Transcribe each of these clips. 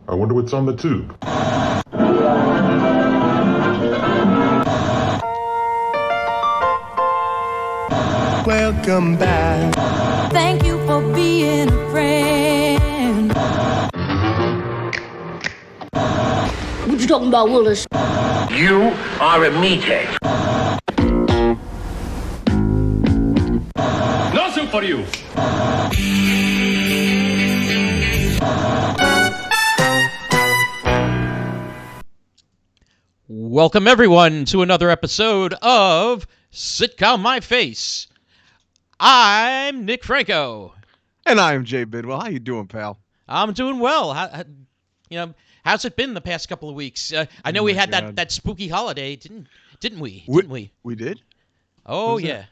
I wonder what's on the tube. Welcome back. Thank you for being a friend. What you talking about, Willis? You are a meathead. No soup for you. Welcome, everyone, to another episode of Sitcom My Face. I'm Nick Franco. And I'm Jay Bidwell. How you doing, pal? I'm doing well. How's it been the past couple of weeks? I know we had that spooky holiday, didn't we? We did? Oh, yeah.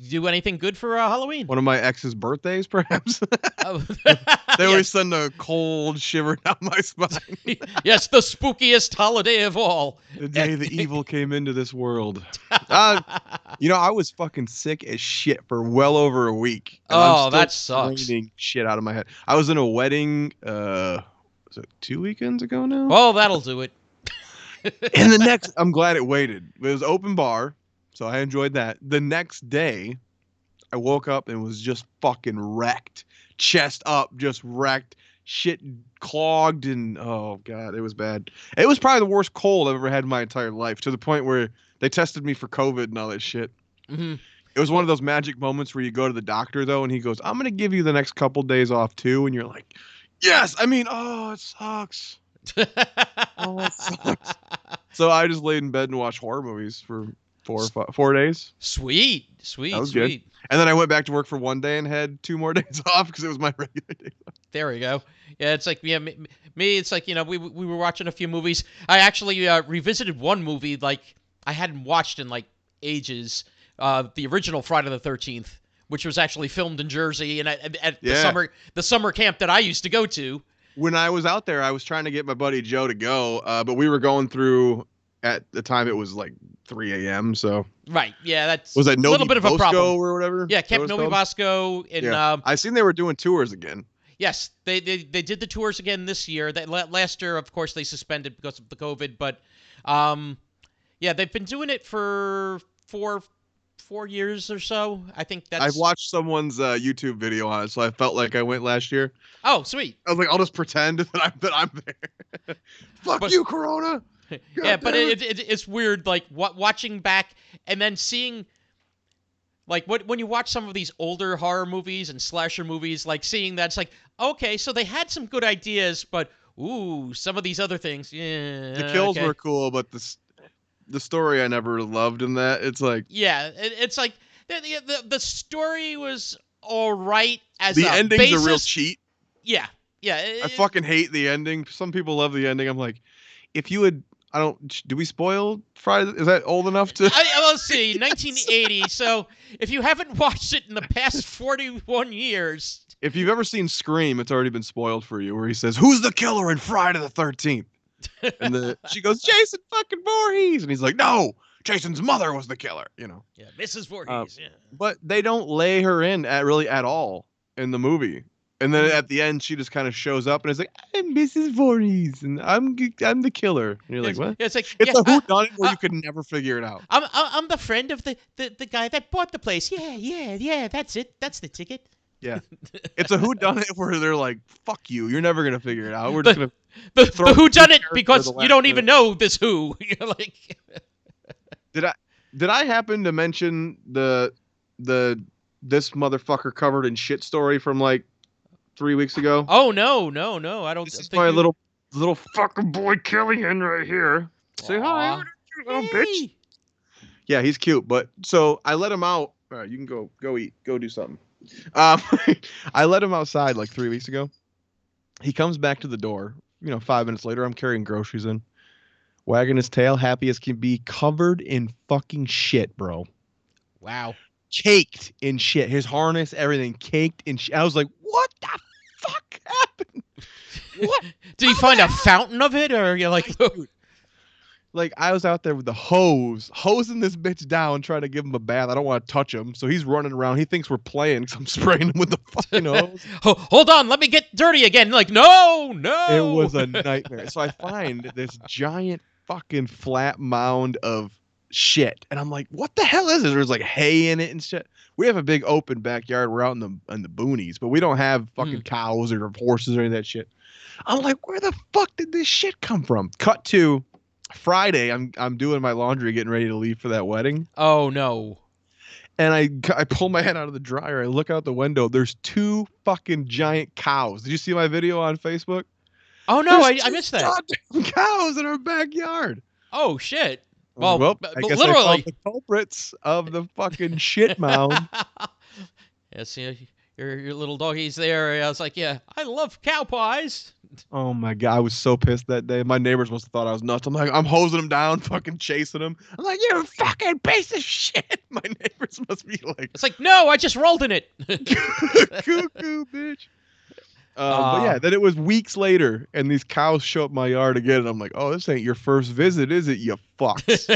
Do anything good for Halloween? One of my ex's birthdays, perhaps? Oh. They always send a cold shiver down my spine. Yes, the spookiest holiday of all. The day the evil came into this world. I was fucking sick as shit for well over a week. That sucks. Raining shit out of my head. I was in a wedding, was it 2 weekends ago now? Well, that'll do it. And I'm glad it waited. It was open bar, so I enjoyed that. The next day, I woke up and was just fucking wrecked. Chest up, just wrecked, shit clogged, and oh god, it was bad. It was probably the worst cold I've ever had in my entire life, to the point where they tested me for COVID and all that shit. Mm-hmm. It was one of those magic moments where you go to the doctor though, and he goes, "I'm gonna give you the next couple days off too," and you're like, "Yes." It sucks. It sucks. So I just laid in bed and watched horror movies for 4 days. Sweet. That was good. And then I went back to work for 1 day and had 2 more days off because it was my regular day off. There we go. Yeah, it's like, me, it's like, we were watching a few movies. I actually revisited one movie like I hadn't watched in like ages, the original Friday the 13th, which was actually filmed in Jersey and at the summer camp that I used to go to. When I was out there, I was trying to get my buddy Joe to go, but we were going through, at the time it was like 3 a.m. So right, yeah, that's was that a little bit of a problem or whatever. Yeah, Camp Novi Bosco. And I seen they were doing tours again. Yes, they did the tours again this year. That last year, of course, they suspended because of the COVID. But yeah, they've been doing it for four years or so. I think that's. I've watched someone's YouTube video on it, so I felt like I went last year. Oh, sweet. I was like, I'll just pretend that I'm there. Fuck you, Corona. God yeah, but it's weird, like watching back and then seeing, like, when you watch some of these older horror movies and slasher movies, like seeing that, it's like, okay, so they had some good ideas, but ooh, some of these other things, yeah. The kills were cool, but the story I never loved in that. It's like, yeah, it's like the story was all right as the a ending's basis. a real cheat. Yeah. I fucking hate the ending. Some people love the ending. I'm like, if you had. Do we spoil Friday? Is that old enough to? Let's see, 1980. So if you haven't watched it in the past 41 years. If you've ever seen Scream, it's already been spoiled for you, where he says, "Who's the killer in Friday the 13th?" And she goes, "Jason fucking Voorhees." And he's like, "No, Jason's mother was the killer," Yeah, Mrs. Voorhees, yeah. But they don't lay her in at all in the movie. And then at the end, she just kind of shows up and is like, "I'm Mrs. Voorhees, and I'm the killer." And you're like, "What?" It's like a whodunit where you could never figure it out. I'm the friend of the guy that bought the place. Yeah. That's it. That's the ticket. Yeah, it's a whodunit where they're like, "Fuck you, you're never gonna figure it out. We're just gonna." The whodunit because you don't even know this who. You're like. Did I happen to mention the this motherfucker covered in shit story from like 3 weeks ago? Oh no! I don't. This is my little fucking boy Killian right here. Say hi, little bitch. Yeah, he's cute. But so I let him out. All right, you can go eat, go do something. I let him outside like 3 weeks ago. He comes back to the door. 5 minutes later, I'm carrying groceries in, wagging his tail, happy as can be, covered in fucking shit, bro. Wow. Caked in shit. His harness, everything caked in shit. I was like, what the fuck happened? What? Did he find a fountain of it, or you're like, Like, I was out there with the hosing this bitch down, trying to give him a bath. I don't want to touch him, so he's running around. He thinks we're playing because I'm spraying him with the fucking hose. Hold on, let me get dirty again. Like, no. It was a nightmare. So I find this giant fucking flat mound of shit, and I'm like, what the hell is this? There's like hay in it and shit. We have a big open backyard. We're out in the boonies, but we don't have fucking cows or horses or any of that shit. I'm like, where the fuck did this shit come from? Cut to Friday. I'm doing my laundry, getting ready to leave for that wedding. Oh no. And I pull my head out of the dryer. I look out the window. There's 2 fucking giant cows. Did you see my video on Facebook? Oh no, I missed that. Goddamn cows in our backyard. Oh shit. Well, I guess literally, I found the culprits of the fucking shit mound. Yeah, see, your little doggy's there. I was like, yeah, I love cow pies. Oh my god, I was so pissed that day. My neighbors must have thought I was nuts. I'm like, I'm hosing him down, fucking chasing him. I'm like, you fucking piece of shit. My neighbors must be like, it's like, no, I just rolled in it. cuckoo, bitch. But yeah, then it was weeks later, and these cows show up in my yard again, and I'm like, oh, this ain't your first visit, is it, you fucks?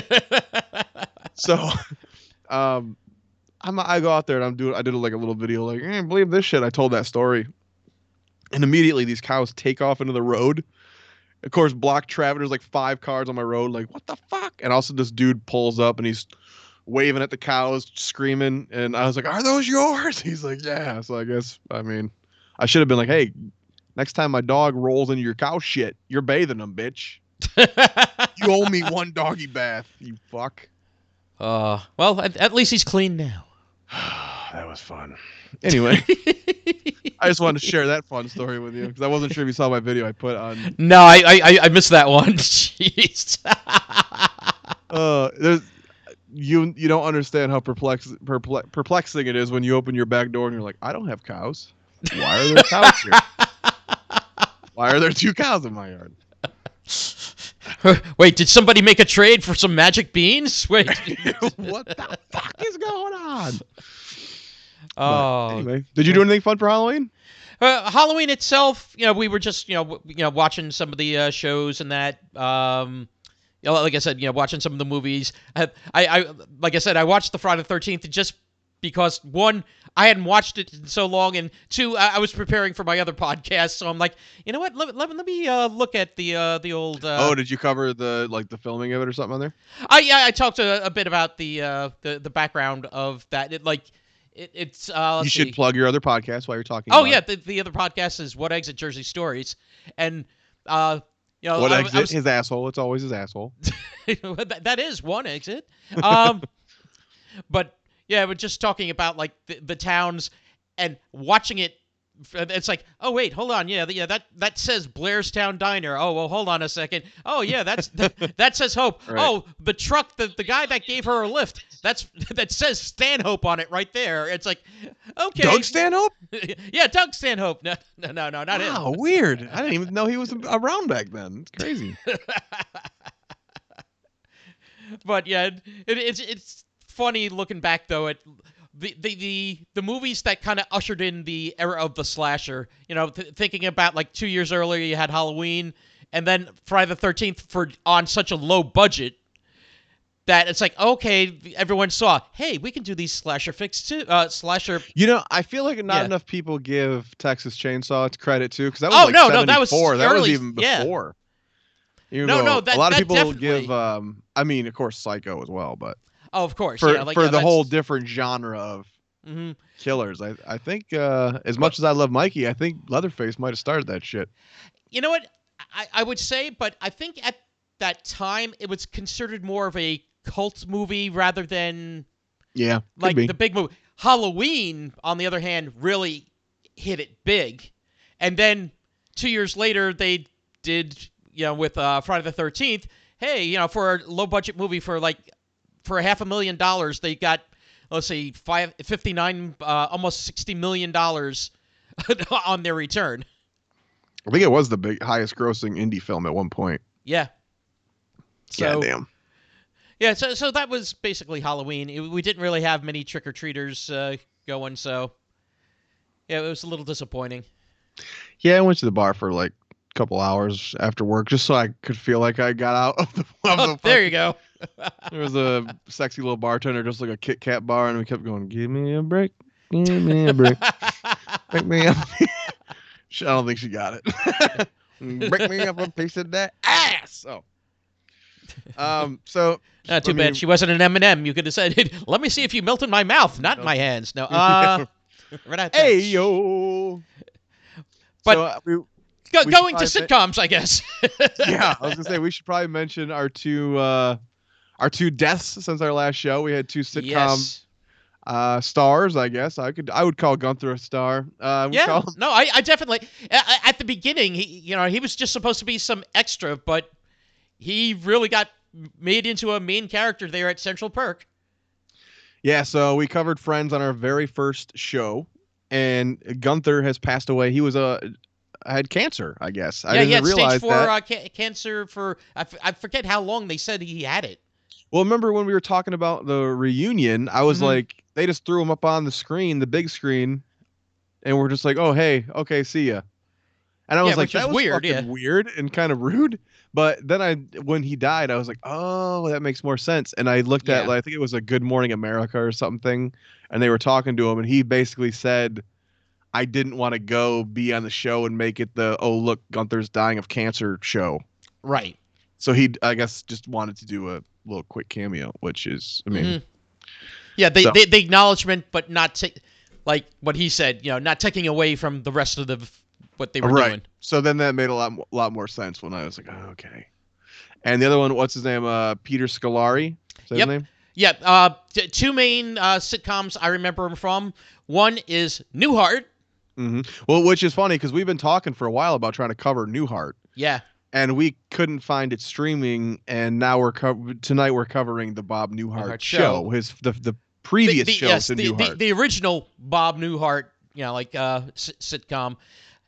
So, I go out there and I did like a little video, like, believe this shit. I told that story, and immediately these cows take off into the road. Of course, block traffic. There's like 5 cars on my road. Like, what the fuck? And also, this dude pulls up and he's waving at the cows, screaming. And I was like, "Are those yours?" He's like, "Yeah." So I should have been like, "Hey, next time my dog rolls into your cow shit, you're bathing them, bitch. You owe me 1 doggy bath, you fuck." Well, at least he's clean now. That was fun. Anyway, I just wanted to share that fun story with you because I wasn't sure if you saw my video I put on. No, I missed that one. Jeez. You don't understand how perplexing it is when you open your back door and you're like, I don't have cows. Why are there cows here? Why are there 2 cows in my yard? Wait, did somebody make a trade for some magic beans? Wait. What the fuck is going on? Oh. Anyway, did you do anything fun for Halloween? Halloween itself, we were just, watching some of the shows and that. Like I said, watching some of the movies. I like I said, I watched the Friday the 13th just because 1, I hadn't watched it in so long, and 2, I was preparing for my other podcast, so I'm like, you know what? Let me look at the old. Did you cover the filming of it or something on there? I talked a bit about the background of that. It's you should plug your other podcast while you're talking. Oh yeah, the other podcast is What Exit Jersey Stories, and what exit? His asshole. It's always his asshole. That is one exit. But yeah, we're just talking about like the towns and watching it. It's like, oh wait, hold on, yeah, that says Blairstown Diner. Oh well, hold on a second. Oh yeah, that says Hope. Right. Oh, the truck, the guy that gave her a lift. That says Stanhope on it right there. It's like, okay, Doug Stanhope. Yeah, Doug Stanhope. No, not him. Wow, weird. I didn't even know he was around back then. It's crazy. But yeah, it's funny looking back though at the movies that kind of ushered in the era of the slasher. Thinking about like 2 years earlier, you had Halloween, and then Friday the 13th on such a low budget that it's like, okay, everyone saw, hey, we can do these slasher flicks too. Slasher. I feel like not enough people give Texas Chainsaw its credit too, because that was that was early, that was even before. Yeah. A lot of people give. Of course, Psycho as well, but. Oh, of course. For the whole different genre of killers. I think as much as I love Mikey, I think Leatherface might have started that shit. You know what? I would say, but I think at that time it was considered more of a cult movie rather than like the big movie. Halloween, on the other hand, really hit it big. And then 2 years later they did, with Friday the 13th, hey, for a low budget movie for $500,000, they got, let's see, 59, almost $60 million on their return. I think it was the highest grossing indie film at one point. Yeah. So, goddamn. Yeah, so that was basically Halloween. We didn't really have many trick-or-treaters going, so yeah, it was a little disappointing. Yeah, I went to the bar for like couple hours after work just so I could feel like I got out of the. There you go. There was a sexy little bartender, just like a Kit Kat bar, and we kept going, "Give me a break, give me a break, break me up." I don't think she got it. Break me up a piece of that ass. So Not too bad. She wasn't an M&M. You could have said, "Let me see if you melt in my mouth, not in my hands." No. Right out there. Hey yo. But so, going to sitcoms, I guess. Yeah, I was gonna say we should probably mention our two deaths since our last show. We had two sitcom stars, I guess. I would call Gunther a star. Yeah. No, I definitely at the beginning he was just supposed to be some extra, but he really got made into a main character there at Central Perk. Yeah, so we covered Friends on our very first show, and Gunther has passed away. He was had cancer, I guess. I didn't realize stage 4 cancer for I forget how long they said he had it. Well, remember when we were talking about the reunion, I was like, they just threw him up on the screen, the big screen, and we're just like, oh, hey, okay, see ya. And I was like, that was weird and kind of rude. But then when he died, I was like, oh, that makes more sense. And I looked at, I think it was a Good Morning America or something, and they were talking to him, and he basically said, I didn't want to go be on the show and make it the, oh, look, Gunther's dying of cancer show. Right. So he, I guess, just wanted to do a little quick cameo, which is, I mean. Yeah, the acknowledgement, but not like what he said, not taking away from the rest of what they were doing. So then that made a lot more sense when I was like, oh, okay. And the other one, what's his name? Peter Scolari. Is that his name? Yeah. Two main sitcoms I remember him from. One is Newhart. Mm-hmm. Well, which is funny because we've been talking for a while about trying to cover Newhart. Yeah. And we couldn't find it streaming, and now tonight we're covering the Bob Newhart show. The previous show to Newhart. The original Bob Newhart, sitcom.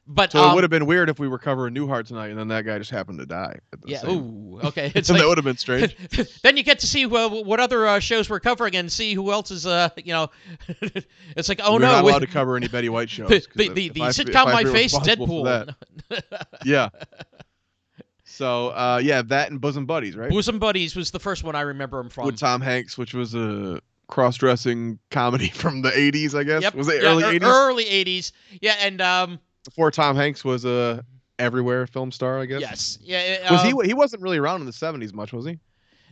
But so it would have been weird if we were covering Newhart tonight, and then that guy just happened to die. Ooh, okay. That would have been strange. Then you get to see what other shows we're covering and see who else is. It's like, we're not allowed to cover any Betty White shows. The sitcom My Face, Deadpool. Yeah. So, that and Bosom Buddies, right? Bosom Buddies was the first one I remember him from. With Tom Hanks, which was a cross-dressing comedy from the 80s, I guess. Yep. Was it early 80s? Early 80s. Yeah, and before Tom Hanks was a everywhere film star, I guess. Yes. Yeah. Was he wasn't really around in the 70s much, was he?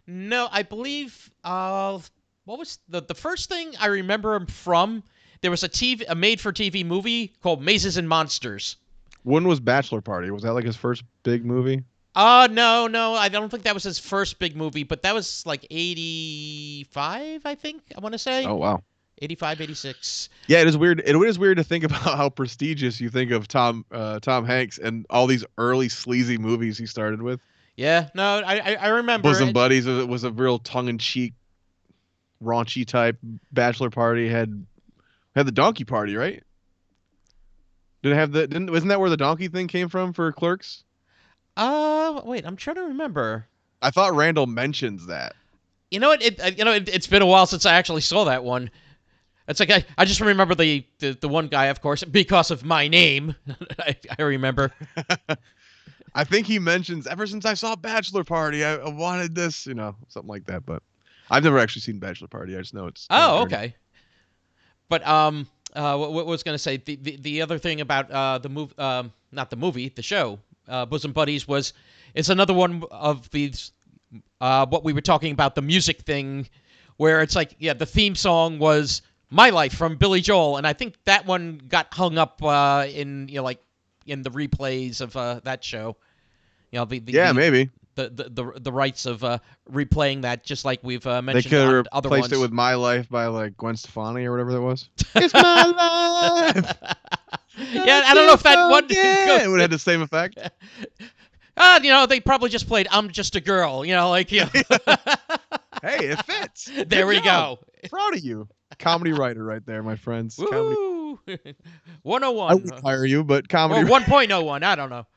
No, I believe what was the first thing I remember him from? There was a made-for-TV movie called Mazes and Monsters. When was Bachelor Party? Was that like his first big movie? No, I don't think that was his first big movie, but that was like 85, I think, I want to say. Oh, wow. 85, 86. Yeah, it is weird. It is weird to think about how prestigious you think of Tom Hanks and all these early sleazy movies he started with. Yeah, no, I remember. Bosom Buddies was a real tongue-in-cheek, raunchy type. Bachelor Party had the donkey party, right? Wasn't that where the donkey thing came from for Clerks? Wait, I'm trying to remember. I thought Randall mentions that. You know what? It's been a while since I actually saw that one. It's like I just remember the one guy, of course, because of my name. I remember. I think he mentions ever since I saw Bachelor Party, I wanted this, something like that. But I've never actually seen Bachelor Party. I just know it's. Oh, okay. But what was going to say the other thing about the movie, not the movie, the show, Bosom Buddies it's another one of these what we were talking about, the music thing, where it's like the theme song was My Life from Billy Joel, and I think that one got hung up in in the replays of that show. Maybe the rights of replaying that, just like we've mentioned. They could have other replaced ones. it with My Life by like Gwen Stefani or whatever that was. It's my life. Yeah, I don't know if that one. It would have the same effect. They probably just played "I'm Just a Girl." Hey, it fits. There we go. Proud of you, comedy writer, right there, my friends. Woo! 101. I would hire you, but comedy. Or 1.01. I don't know.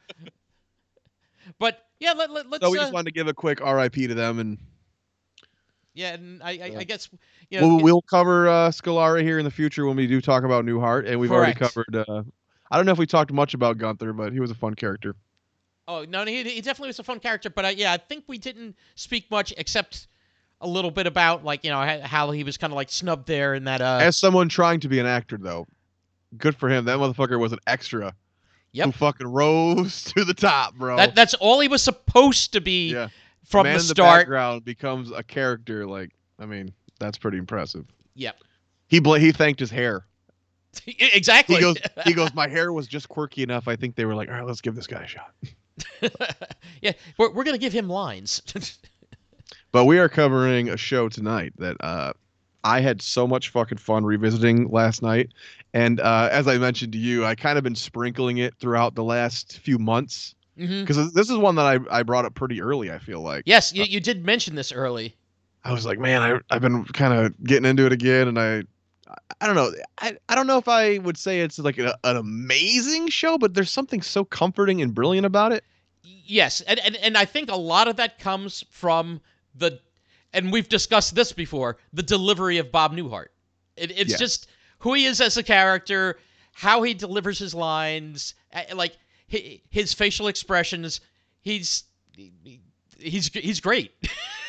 But yeah, let's. So we just wanted to give a quick R.I.P. to them, and and I guess we'll cover Scolari here in the future when we do talk about Newhart, and we've already covered. I don't know if we talked much about Gunther, but he was a fun character. Oh no, he definitely was a fun character. But yeah, I think we didn't speak much except a little bit about like how he was kind of like snubbed there in that. As someone trying to be an actor, though, good for him. That motherfucker was an extra. Yep. Who fucking rose to the top, bro. That's all he was supposed to be from Man the in the start. background becomes a character. Like, I mean, that's pretty impressive. Yep. He thanked his hair. Exactly. He goes, my hair was just quirky enough. I think they were like, all right, let's give this guy a shot. Yeah, we're gonna give him lines. But we are covering a show tonight that I had so much fucking fun revisiting last night. And as I mentioned to you, I kind of been sprinkling it throughout the last few months. Because this is one that I brought up pretty early, I feel like. Yes, you did mention this early. I was like, man, I've been kind of getting into it again. And I don't know. I don't know if I would say it's like an amazing show, but there's something so comforting and brilliant about it. Yes, and I think a lot of that comes from and we've discussed this before, the delivery of Bob Newhart. It's just who he is as a character, how he delivers his lines, like his facial expressions. He's great.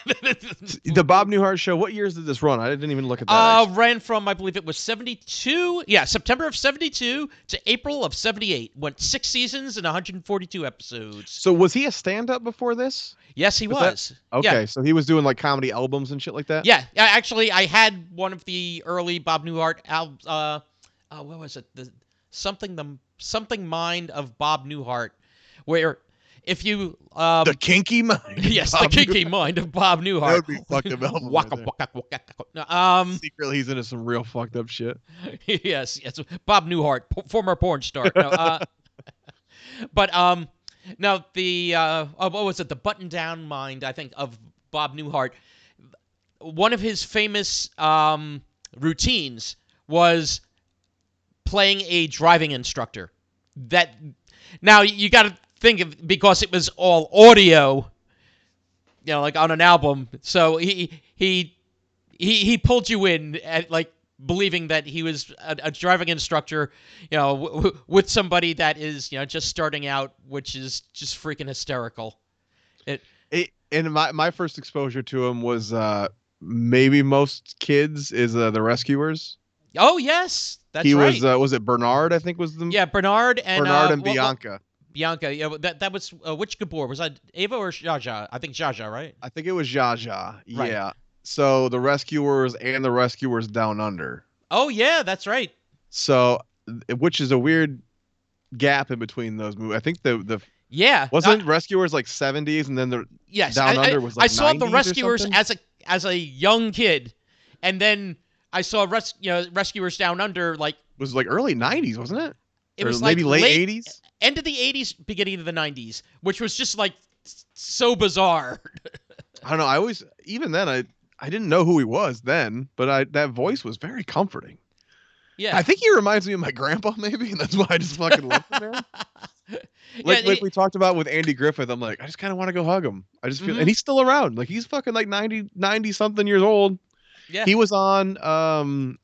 The Bob Newhart show, what years did this run? I didn't even look at that. Ran from, I believe it was 72. Yeah, September of 72 to April of 78. Went 6 seasons and 142 episodes. So was he a stand-up before this? Yes, he was. Okay, yeah. so he was doing like comedy albums and shit like that? Yeah, actually, I had one of the early Bob Newhart albums. What was it? Something Mind of Bob Newhart, where if you the Kinky Mind. Yes, the Kinky Mind of Bob Newhart. That would be fucking album. Secretly, he's into some real fucked up shit. Yes, Bob Newhart, former porn star. No, but no, the what was it? The Button Down Mind, I think, of Bob Newhart. One of his famous routines was playing a driving instructor. That now you got to think of, because it was all audio, like on an album. So he pulled you in at like believing that he was a driving instructor, with somebody that is just starting out, which is just freaking hysterical. And my first exposure to him was maybe most kids is The Rescuers. Oh yes, that's he right. Was it Bernard? I think was the Bernard and Bianca. Bianca, yeah, that was which Gabor? Was that Ava or Jaja? I think Jaja, right? I think it was Jaja. Right. Yeah. So The Rescuers and The Rescuers Down Under. Oh yeah, that's right. So, which is a weird gap in between those movies. I think the wasn't Rescuers like 70s and then the Down Under was like 90s. I saw The or Rescuers something? as a young kid, and then I saw Rescuers Down Under like it was like early 90s, wasn't it? It or was maybe like late 80s. End of the 80s, beginning of the 90s, which was just like so bizarre. I don't know. Even then I didn't know who he was then, but that voice was very comforting. Yeah. I think he reminds me of my grandpa, maybe, and that's why I just fucking love him, man. Like we talked about with Andy Griffith, I'm like, I just kind of want to go hug him. I just feel, and he's still around. Like he's fucking like 90 something years old. Yeah. He was on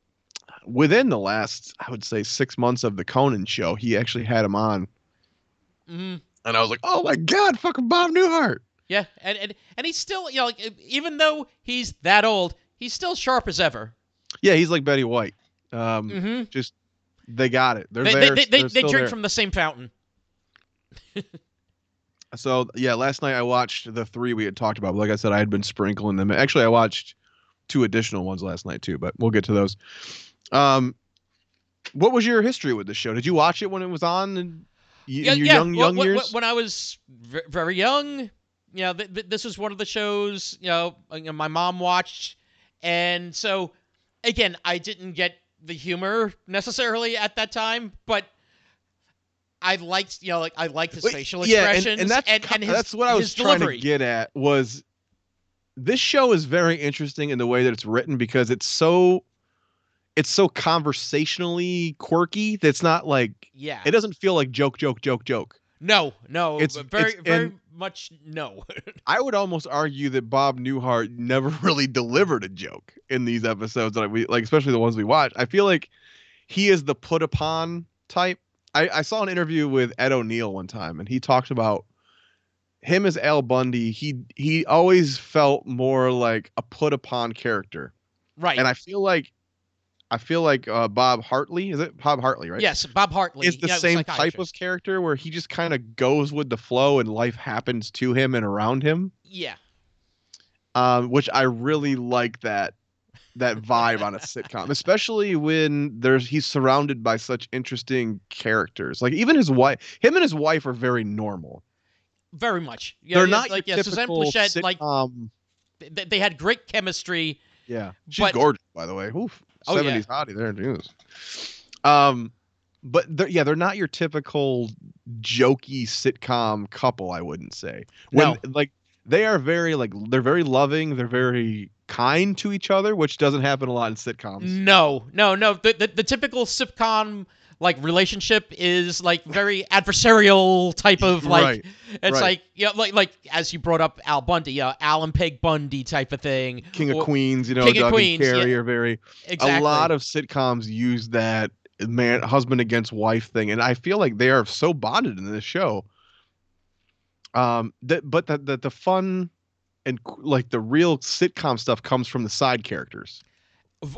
within the last, I would say, 6 months of the Conan show. He actually had him on. Mm-hmm. And I was like, oh my God, fucking Bob Newhart. Yeah, and he's still, even though he's that old, he's still sharp as ever. Yeah, he's like Betty White. Just they got it. They drink from the same fountain. So yeah, last night I watched the 3 we had talked about. Like I said, I had been sprinkling them. Actually, I watched 2 additional ones last night too, but we'll get to those. What was your history with this show? Did you watch it when it was on in your young years? When I was very young, this was one of the shows, my mom watched. And so, again, I didn't get the humor necessarily at that time, but I liked, I liked his facial expressions. And that's what I was trying to get at was this show is very interesting in the way that it's written because it's so conversationally quirky that's not like it doesn't feel like joke. No, it's very much no. I would almost argue that Bob Newhart never really delivered a joke in these episodes that we like, especially the ones we watch. I feel like he is the put upon type. I saw an interview with Ed O'Neill one time, and he talked about him as Al Bundy, he always felt more like a put upon character. Right. And I feel like Bob Hartley, is it Bob Hartley, right? Yes, Bob Hartley Is the same type of character where he just kind of goes with the flow and life happens to him and around him. Yeah. Which I really like that vibe on a sitcom, especially when he's surrounded by such interesting characters. Like even him and his wife are very normal. Very much. Yeah, They're not like your Suzanne typical Plachette, sitcom. like they had great chemistry. Yeah, she's gorgeous, by the way. Oof, 70s hottie there, Jesus. But they're not your typical jokey sitcom couple. I wouldn't say. They are they're very loving. They're very kind to each other, which doesn't happen a lot in sitcoms. No. The typical sitcom like relationship is like very adversarial type of like. Right. It's like like as you brought up Al Bundy, Al and Peg Bundy type of thing. King of Queens, King Doug of Queens, and Carrie are very. Exactly. A lot of sitcoms use that husband against wife thing, and I feel like they are so bonded in this show. But the fun and like the real sitcom stuff comes from the side characters.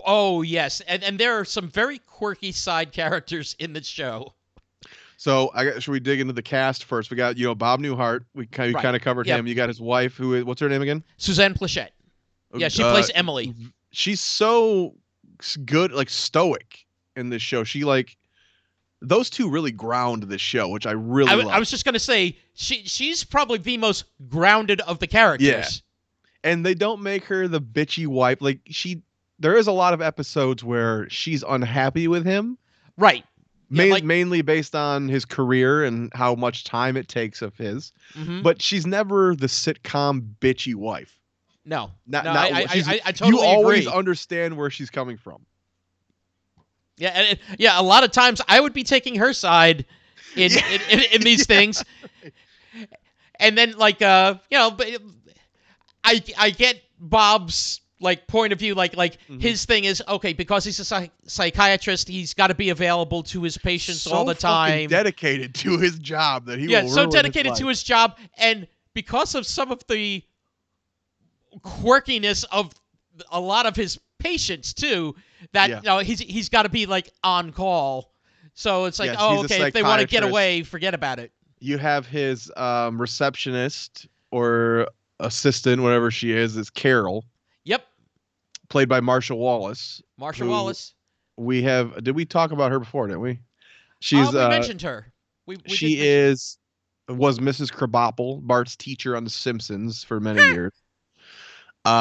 Oh yes, and there are some very quirky side characters in the show. So should we dig into the cast first? We got Bob Newhart. We kind of covered him. You got his wife, what's her name again? Suzanne Plachette. Yeah, she plays Emily. She's so good, like stoic in this show. She those two really ground this show, which I really love. I was just gonna say she's probably the most grounded of the characters. Yeah. And they don't make her the bitchy wife. There is a lot of episodes where she's unhappy with him. Right. Mainly based on his career and how much time it takes of his. Mm-hmm. But she's never the sitcom bitchy wife. No. I totally you always agree. Understand where she's coming from. Yeah, a lot of times I would be taking her side in these things. And then but I get Bob's point of view, mm-hmm. His thing is okay because he's a psychiatrist. He's got to be available to his patients all the time. Dedicated to his job that he will so dedicated to his job, and because of some of the quirkiness of a lot of his patients too, that he's got to be on call. So it's okay, if they want to get away, forget about it. You have his receptionist or assistant, whatever she is Carol. Yep. Played by Marsha Wallace. Wallace. Did we talk about her before, didn't we? We mentioned her. She was Mrs. Krabappel, Bart's teacher on The Simpsons for many years.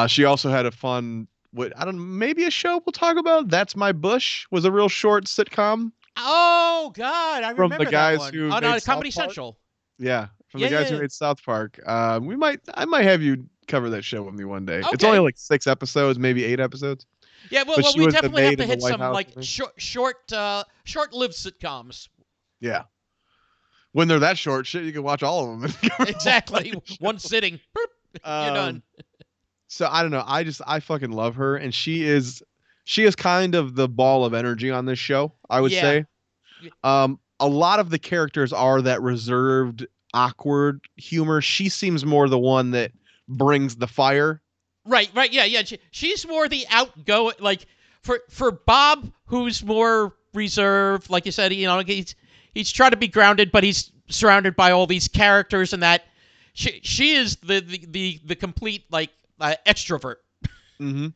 She also had a fun, maybe a show we'll talk about. That's My Bush was a real short sitcom. Oh God, I remember from the guys that one. who made Comedy Central. Yeah, from the guys who made South Park. I might have you cover that show with me one day. Okay. It's only 6 episodes, maybe 8 episodes. Yeah, well we definitely have to hit some short-lived sitcoms. Yeah. When they're that short, you can watch all of them. Exactly. One sitting. You're done. So I don't know. I fucking love her, and she is kind of the ball of energy on this show, I would say. A lot of the characters are that reserved, awkward humor. She seems more the one that brings the fire. Right. Yeah. She's more the outgoing, for Bob, who's more reserved. Like you said, he's trying to be grounded, but he's surrounded by all these characters, and that she is the complete extrovert. Mm-hmm.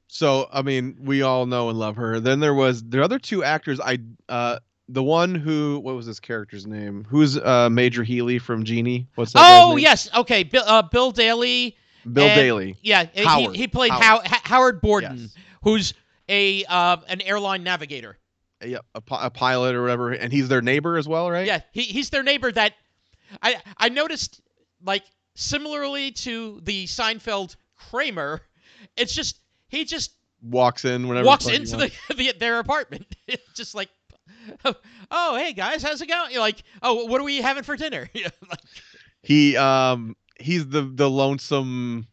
So I mean, we all know and love her. Then there was the other two actors. The one who, what was this character's name? Who's Major Healy from Genie? What's that? Oh yes, okay, Bill Daly. Daly. Yeah, Howard. He played Howard Borden, who's an airline navigator. Yeah, a pilot or whatever, and he's their neighbor as well, right? Yeah, he's their neighbor. That I noticed, similarly to the Seinfeld Kramer, it's just he just walks into their apartment. It's just oh hey guys, how's it going? You're oh, what are we having for dinner? He's the lonesome.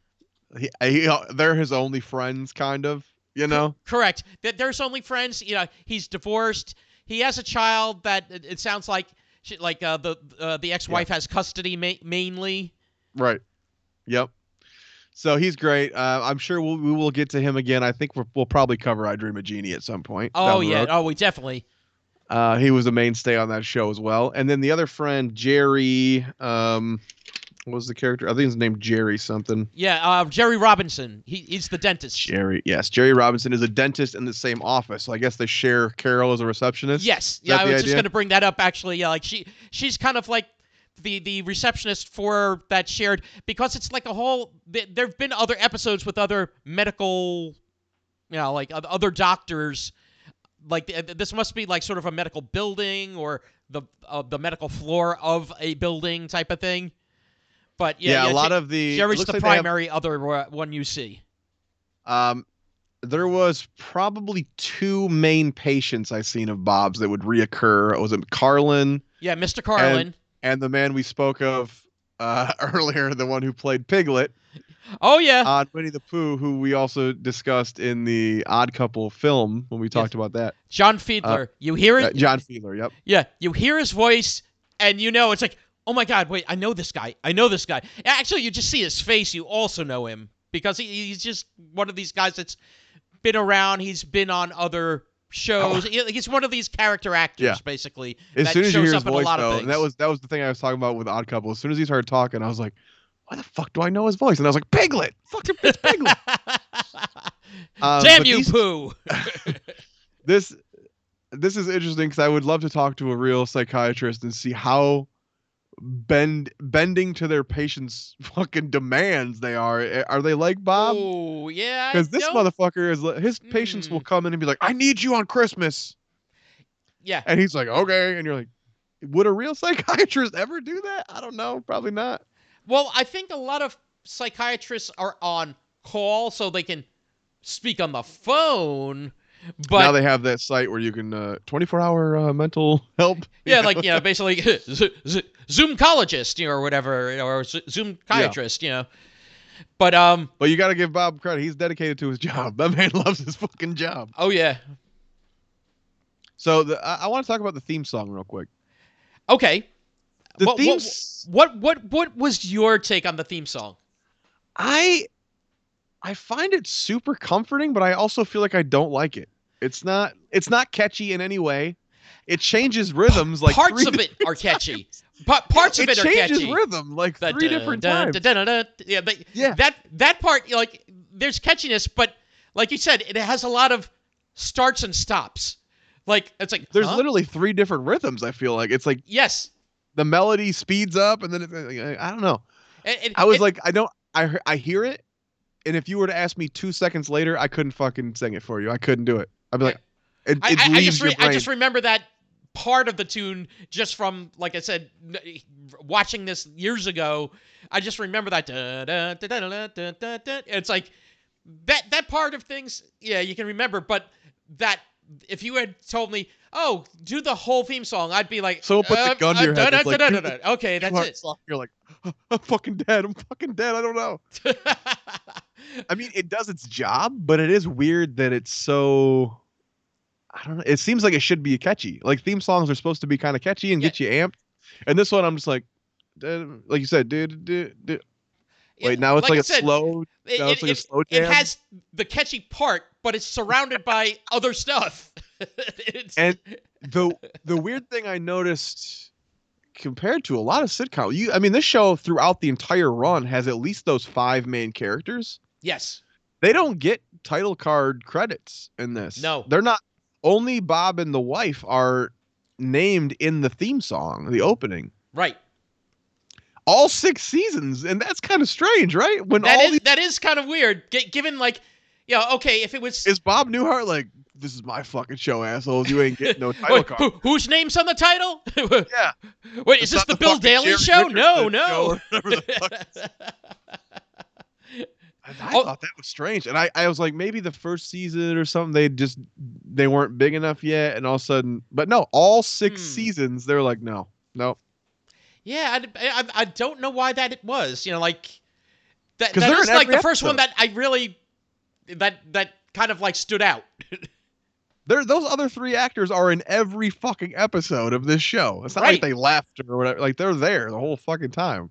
They're his only friends, kind of. Correct. There's only friends. He's divorced. He has a child that it sounds like the ex-wife has custody mainly. Right. Yep. So he's great. I'm sure we will get to him again. I think we'll probably cover I Dream of Jeannie at some point. Oh down the yeah. road. Oh, we definitely. He was a mainstay on that show as well. And then the other friend, Jerry. What was the character? I think his name Jerry something. Yeah. Jerry Robinson. He's the dentist. Jerry. Yes, Jerry Robinson is a dentist in the same office. So I guess they share Carol as a receptionist. Yes. Yeah. I was just gonna bring that up actually. Yeah. Like she's kind of like the receptionist for that shared, because it's like a whole. There've been other episodes with other medical, like other doctors. Like this must be like sort of a medical building or the medical floor of a building type of thing. But yeah, a lot of the Jerry's the primary other one you see. There was probably 2 main patients I've seen of Bob's that would reoccur. Was it Carlin? Yeah, Mr. Carlin. And the man we spoke of earlier, the one who played Piglet. Oh, yeah. On Winnie the Pooh, who we also discussed in the Odd Couple film when we talked about that. John Fiedler. You hear it? John Fiedler, yep. Yeah, you hear his voice, and it's like, oh my God, wait, I know this guy. Actually, you just see his face, you also know him, because he's just one of these guys that's been around. He's been on other shows. He's one of these character actors, basically. As soon as you hear his voice, and that was the thing I was talking about with Odd Couple. As soon as he started talking, I was like, why the fuck do I know his voice? And I was like, Piglet! Fucking it's Piglet! Damn you, Pooh! This is interesting because I would love to talk to a real psychiatrist and see how bending to their patients' fucking demands they are. Are they like Bob? Oh, yeah. Because this motherfucker his patients will come in and be like, I need you on Christmas. Yeah. And he's like, okay. And you're like, would a real psychiatrist ever do that? I don't know. Probably not. Well, I think a lot of psychiatrists are on call so they can speak on the phone. But now they have that site where you can 24-hour mental help. Yeah, like basically Zoomcologist, or whatever, or Zoomchiatrist, But you got to give Bob credit. He's dedicated to his job. That man loves his fucking job. Oh yeah. So I want to talk about the theme song real quick. Okay. What was your take on the theme song? I find it super comforting, but I also feel like I don't like it. It's not catchy in any way. It changes rhythms like parts of it are catchy. Parts of it are catchy. It changes rhythm like 3 different times. Yeah, that part, like, there's catchiness, but like you said, it has a lot of starts and stops. Like it's like there's literally 3 different rhythms. I feel like it's like yes. The melody speeds up, and then I don't know. I hear it, and if you were to ask me 2 seconds later, I couldn't fucking sing it for you. I couldn't do it. I'd be like, I just remember that part of the tune just from, like I said, watching this years ago. I just remember that. It's like that part of things. Yeah, you can remember, but that. If you had told me, oh, do the whole theme song, I'd be like, so put the gun to your head. Okay, that's it. You're like, I'm fucking dead. I don't know. I mean, it does its job, but it is weird that it's so. I don't know. It seems like it should be catchy. Like theme songs are supposed to be kind of catchy and get you amped. And this one, I'm just like you said, dude. Wait, now it's like a slow. Now it's like a slow jam. It has the catchy part, but it's surrounded by other stuff. And the weird thing I noticed compared to a lot of sitcoms, this show throughout the entire run has at least those 5 main characters. Yes. They don't get title card credits in this. No. They're not. Only Bob and the wife are named in the theme song, the opening. Right. All 6 seasons, and that's kind of strange, right? That is kind of weird, given okay, if it was... Is Bob Newhart like, this is my fucking show, assholes, you ain't getting no title card. Whose name's on the title? Yeah. Wait, is this the Bill Daly show? No. Show I thought that was strange, and I was like, maybe the first season or something, they weren't big enough yet, and all of a sudden... But no, all 6 seasons, they're like, no. Yeah, I don't know why that it was. That was like the first one that I really that kind of like stood out. Those other 3 actors are in every fucking episode of this show. It's not like Right. they left or whatever. Like they're there the whole fucking time.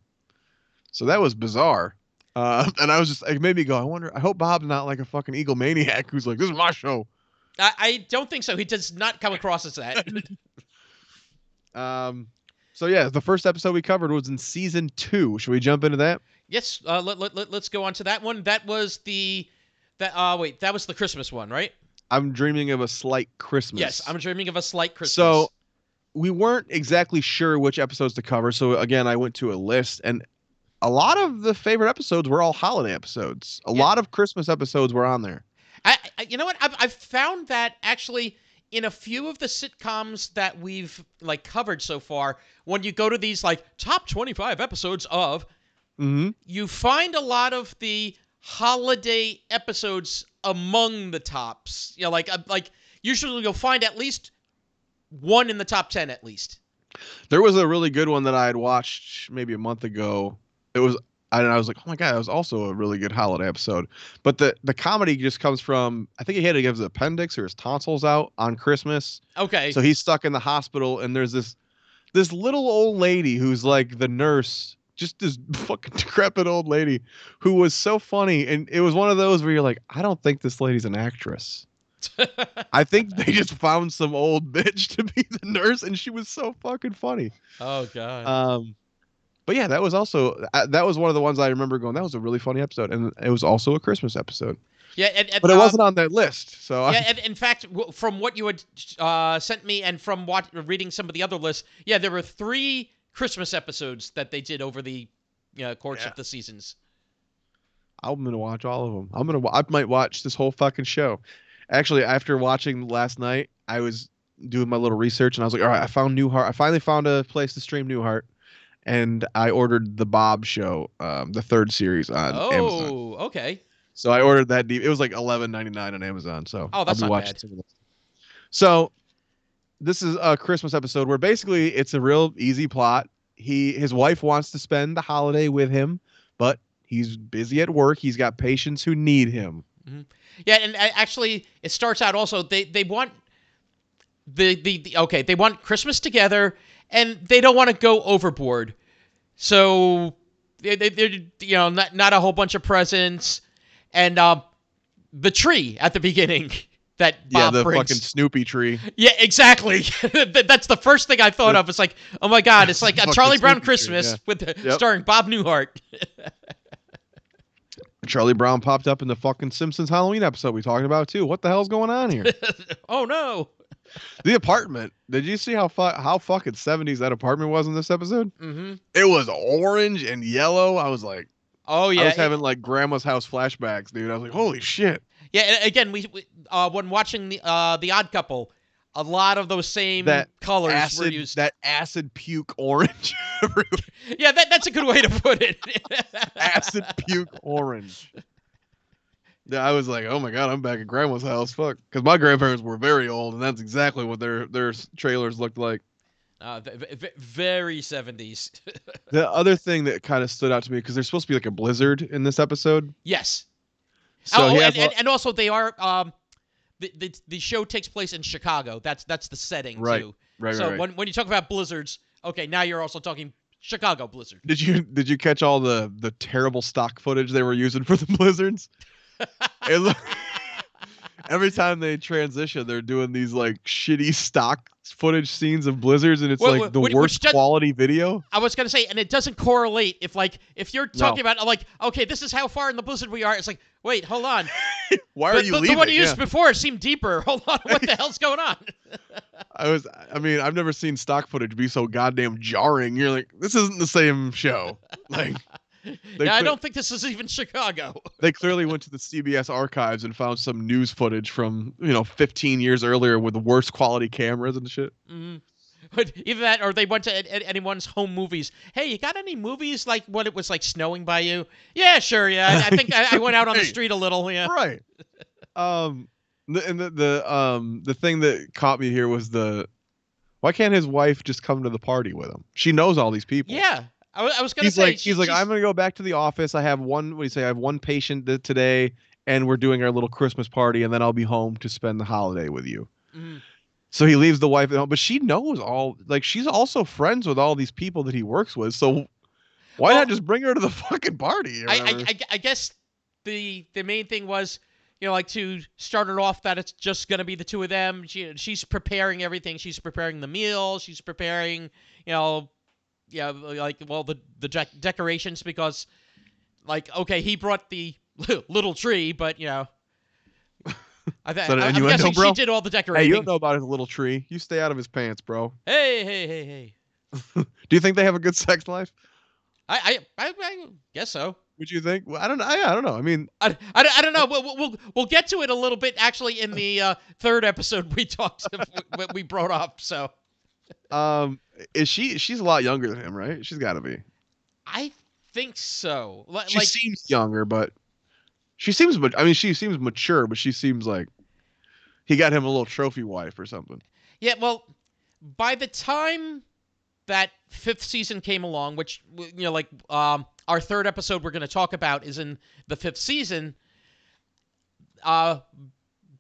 So that was bizarre. And I was just, it made me go, I hope Bob's not like a fucking egomaniac who's like, this is my show. I don't think so. He does not come across as that. So yeah, the first episode we covered was in season 2. Should we jump into that? Yes. Let's go on to that one. That was that was the Christmas one, right? I'm Dreaming of a Slight Christmas. Yes, I'm Dreaming of a Slight Christmas. So we weren't exactly sure which episodes to cover. So again, I went to a list, and a lot of the favorite episodes were all holiday episodes. A lot of Christmas episodes were on there. You know what? I've found that actually in a few of the sitcoms that we've like covered so far, when you go to these like top 25 episodes of, you find a lot of the holiday episodes among the tops. You know, like usually you'll find at least one in the top 10 at least. There was a really good one that I had watched maybe a month ago. I was like, oh my God, that was also a really good holiday episode. But the comedy just comes from, I think he had to give his appendix or his tonsils out on Christmas. Okay. So he's stuck in the hospital, and there's this little old lady who's like the nurse, just this fucking decrepit old lady who was so funny. And it was one of those where you're like, I don't think this lady's an actress. I think they just found some old bitch to be the nurse, and she was so fucking funny. Oh God. But yeah, that was also that was one of the ones I remember going, that was a really funny episode, and it was also a Christmas episode. Yeah, but it wasn't on that list. So yeah, and in fact, from what you had sent me, and from reading some of the other lists, yeah, there were 3 Christmas episodes that they did over the course of the seasons. I'm gonna watch all of them. I might watch this whole fucking show. Actually, after watching last night, I was doing my little research, and I was like, all right, I found Newhart. I finally found a place to stream Newhart. And I ordered the Bob Show, the 3rd series on Amazon. Oh, okay. So I ordered that. It was like $11.99 on Amazon. So that's I'll be not watching bad. some of this. So this is a Christmas episode where basically it's a real easy plot. His wife wants to spend the holiday with him, but he's busy at work. He's got patients who need him. Mm-hmm. Yeah, and actually, it starts out also they want they want Christmas together. And they don't want to go overboard, so they're not a whole bunch of presents, and the tree at the beginning that Bob the brings. fucking Snoopy tree. Yeah, exactly. That's the first thing I thought of. It's like, oh my God, it's like a Charlie Brown Snoopy Christmas tree, with starring Bob Newhart. Charlie Brown popped up in the fucking Simpsons Halloween episode we talked about too. What the hell's going on here? Oh no. The apartment. Did you see how fucking 70s that apartment was in this episode? Mm-hmm. It was orange and yellow. I was like, oh yeah, I was having like grandma's house flashbacks, dude. I was like, holy shit. Yeah, and again, we when watching the Odd Couple, a lot of those same colors were used. That acid puke orange. Yeah, that's a good way to put it. Acid puke orange. Yeah, I was like, oh my God, I'm back at grandma's house. Fuck. Because my grandparents were very old, and that's exactly what their trailers looked like. Very 70s. The other thing that kind of stood out to me, because there's supposed to be like a blizzard in this episode. Yes. So and also they are the show takes place in Chicago. That's the setting too. Right. So when you talk about blizzards, okay, now you're also talking Chicago blizzard. Did you catch all the terrible stock footage they were using for the blizzards? Every time they transition, they're doing these like shitty stock footage scenes of blizzards, and it's like the worst quality video. I was gonna say, and it doesn't correlate. If you're talking about like, okay, this is how far in the blizzard we are. It's like, wait, hold on. Why are you leaving? The one you used before seemed deeper. Hold on, what the hell's going on? I mean, I've never seen stock footage be so goddamn jarring. You're like, this isn't the same show. Like. I don't think this is even Chicago. They clearly went to the CBS archives and found some news footage from 15 years earlier with the worst quality cameras and shit. Mm-hmm. But either that, or they went to anyone's home movies. Hey, you got any movies like when it was like snowing by you? Yeah, sure. Yeah, I think I went out on the street a little. Yeah, right. The thing that caught me here was why can't his wife just come to the party with him? She knows all these people. Yeah. I was gonna say he's like I'm gonna go back to the office. I have one. What do you say? I have one patient today, and we're doing our little Christmas party, and then I'll be home to spend the holiday with you. Mhm. So he leaves the wife at home, but she knows all. Like she's also friends with all these people that he works with. So why Well, not just bring her to the fucking party or whatever? I guess the main thing was, like to start it off that it's just gonna be the two of them. She's preparing everything. She's preparing the meal. She's preparing, like the decorations because, like, okay, he brought the little tree, but Is that an I'm innuendo, guessing bro? she did all the Hey, decorating. you don't know about his little tree. You stay out of his pants, bro. Hey. Do you think they have a good sex life? I guess so. Would you think? Well, I don't know. I don't know. I mean, I don't know. We'll get to it a little bit actually in the third episode we brought up. So, is she's a lot younger than him, right? She's got to be. I think so. She seems younger, but she seems. I mean, she seems mature, but she seems like he got him a little trophy wife or something. Yeah. Well, by the time that fifth season came along, which our third episode we're going to talk about is in the fifth season. The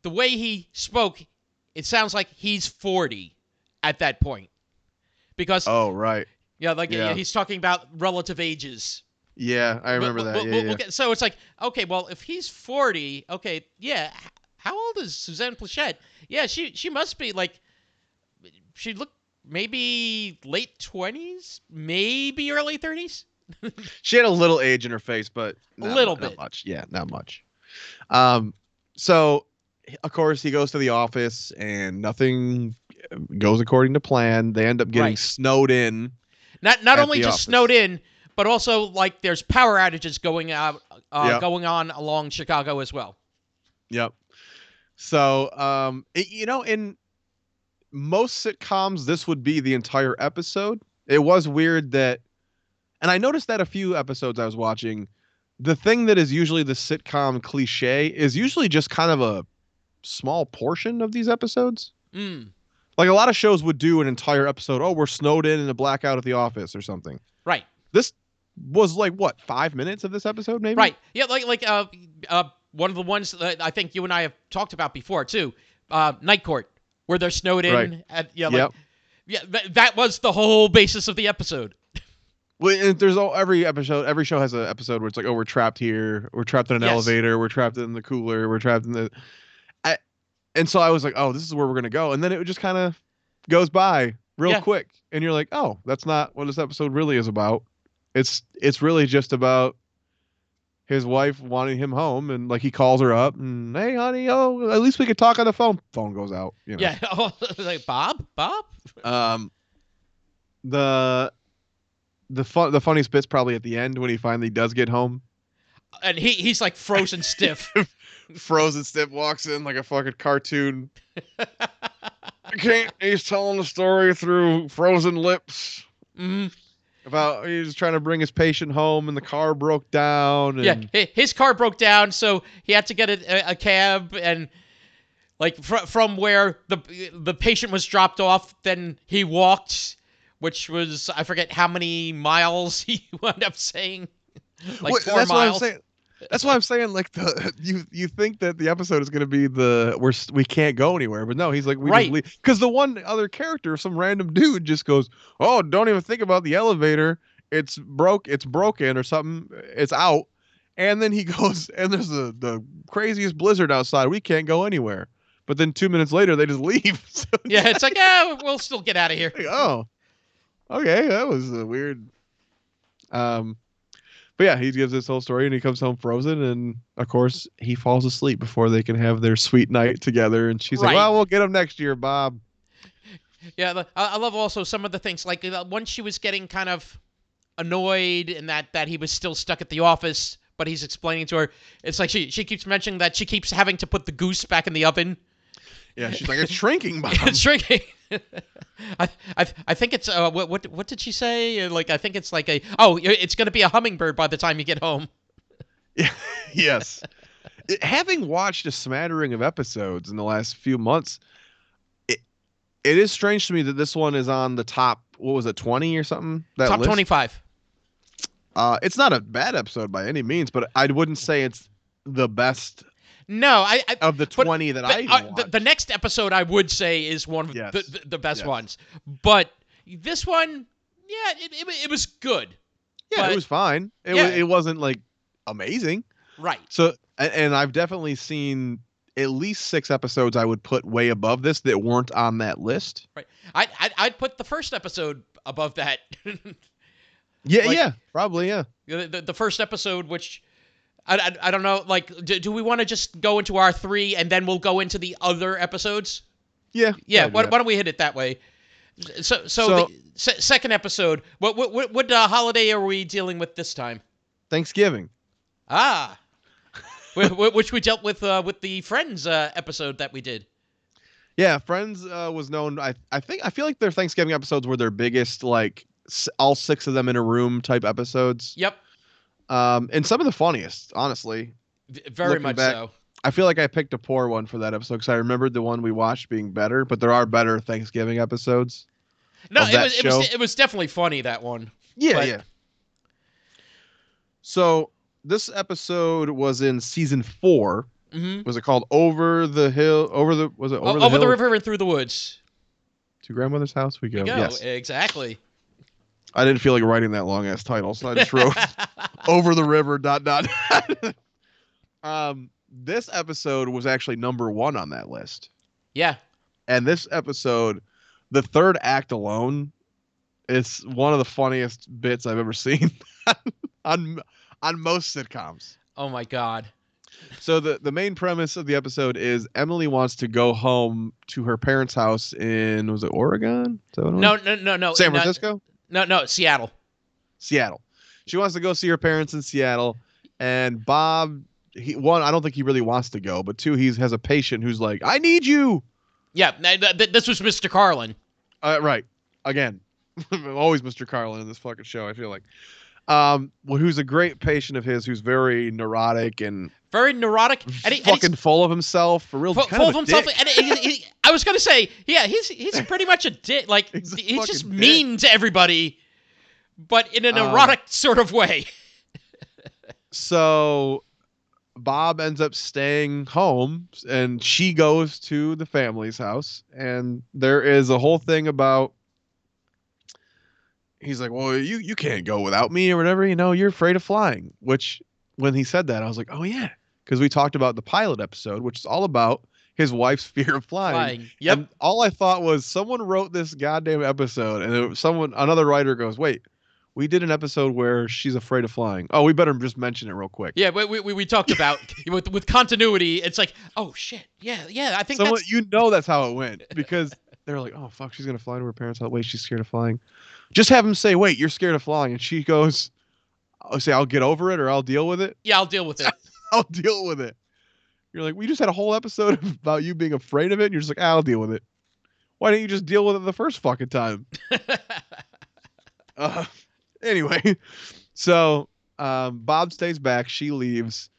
way he spoke, it sounds like he's 40 at that point, because right. He's talking about relative ages. Yeah, I remember that. So it's like, okay, well, if he's 40, okay, yeah. How old is Suzanne Plachette? Yeah, she must be like, she looked maybe late 20s, maybe early 30s. She had a little age in her face, but a little bit. Not much. Yeah, not much. So of course he goes to the office and nothing goes according to plan. They end up getting snowed in. Not only just snowed in, but also like there's power outages going on along Chicago as well. Yep. So in most sitcoms this would be the entire episode. It was weird that, and I noticed that a few episodes I was watching, the thing that is usually the sitcom cliche is usually just kind of a small portion of these episodes. Like a lot of shows would do an entire episode. Oh, we're snowed in a blackout at the office or something. Right. This was like what, 5 minutes of this episode, maybe? Right. Yeah. Like one of the ones that I think you and I have talked about before too. Night Court, where they're snowed in. Right. That was the whole basis of the episode. Well, there's every show has an episode where it's like, oh, we're trapped here, we're trapped in an elevator, we're trapped in the cooler, we're trapped in the. And so I was like, oh, this is where we're gonna go, and then it just kind of goes by real quick, and you're like, oh, that's not what this episode really is about. It's really just about his wife wanting him home, and like he calls her up, and hey, honey, oh, at least we could talk on the phone. Phone goes out. Yeah. Oh, like Bob. The funniest bit's probably at the end when he finally does get home. And he's like frozen stiff. Frozen stiff walks in like a fucking cartoon. I can't. He's telling the story through frozen lips. Mm-hmm. About he's trying to bring his patient home and the car broke down. And... Yeah, his car broke down, so he had to get a cab, and like from where the patient was dropped off, then he walked, which was, I forget how many miles he wound up saying. Like 4 miles. What I'm saying. That's why I'm saying, like, you think that the episode is going to be we can't go anywhere, but no, he's like, just leave. Because the one other character, some random dude, just goes, oh, don't even think about the elevator. It's broken or something. It's out. And then he goes, and there's the craziest blizzard outside. We can't go anywhere. But then 2 minutes later, they just leave. So it's like, yeah, we'll still get out of here. Like, oh, okay, that was weird. But yeah, he gives this whole story, and he comes home frozen, and of course he falls asleep before they can have their sweet night together. And she's like, "Well, we'll get him next year, Bob." Yeah, I love also some of the things, like once she was getting kind of annoyed and that he was still stuck at the office, but he's explaining to her. It's like she keeps mentioning that she keeps having to put the goose back in the oven. Yeah, she's like, it's shrinking, Bob. It's shrinking. I think it's what did she say? Like, I think it's like it's going to be a hummingbird by the time you get home. Yeah. Yes. Having watched a smattering of episodes in the last few months, it is strange to me that this one is on the top. What was it, 20 or something? Top list? 25. It's not a bad episode by any means, but I wouldn't say it's the best No, I of the 20 that I even watched. the next episode I would say is one of Yes. the best Yes. ones. But this one, yeah, it was good. Yeah, but- it was fine. It wasn't like amazing. Right. So, and I've definitely seen at least 6 episodes I would put way above this that weren't on that list. Right. I'd put the first episode above that. Yeah, Like- yeah, probably, yeah. The first episode, which I don't know, like, do we want to just go into our 3 and then we'll go into the other episodes? Yeah. Yeah. I'd do Why that. don't we hit it that way? So the second episode. What holiday are we dealing with this time? Thanksgiving. Ah, which we dealt with the Friends episode that we did. Yeah, Friends was known. I feel like their Thanksgiving episodes were their biggest, like all 6 of them in a room type episodes. Yep. And some of the funniest, honestly. Very Looking much back, so. I feel like I picked a poor one for that episode because I remembered the one we watched being better, but there are better Thanksgiving episodes. No, of that show. it was definitely funny, that one. Yeah, But- yeah. So this episode was in season 4. Mm-hmm. Was it called Over the Hill? Was it Over the Over Hill? the river and through the woods. To grandmother's house we go. Go. Yes. Exactly. I didn't feel like writing that long ass title, so I just wrote Over the River ... This episode was actually number 1 on that list. Yeah. And this episode, the third act alone, it's one of the funniest bits I've ever seen on most sitcoms. Oh my God. So the main premise of the episode is Emily wants to go home to her parents' house in, was it Oregon? Is that what it was? No. San Francisco? No, Seattle. Seattle. She wants to go see her parents in Seattle, and Bob, one, I don't think he really wants to go, but 2, he has a patient who's like, I need you. Yeah, this was Mr. Carlin. Right. Again, always Mr. Carlin in this fucking show, I feel like. Who's a great patient of his, who's very neurotic and Very neurotic. And fucking full of himself, a real kind full of of a himself. dick. And I was gonna say, yeah, he's pretty much a dick. Like He's a he's just fucking mean to everybody, but in an erotic sort of way. So Bob ends up staying home, and she goes to the family's house, and there is a whole thing about, he's like, well, you can't go without me or whatever, you're afraid of flying. Which, when he said that, I was like, oh yeah, because we talked about the pilot episode, which is all about his wife's fear of flying. Yep. And all I thought was, someone wrote this goddamn episode, and another writer goes, wait, we did an episode where she's afraid of flying. Oh, we better just mention it real quick. Yeah, we talked about with continuity. It's like, oh shit, yeah. I think that's how it went, because they're like, oh fuck, she's gonna fly to her parents' house. Wait, she's scared of flying. Just have him say, wait, you're scared of flying, and she goes, I'll say, I'll get over it, or I'll deal with it. Yeah, I'll deal with it. I'll deal with it. You're like, we just had a whole episode about you being afraid of it, and you're just like, I'll deal with it. Why didn't you just deal with it the first fucking time? Anyway, so Bob stays back, she leaves,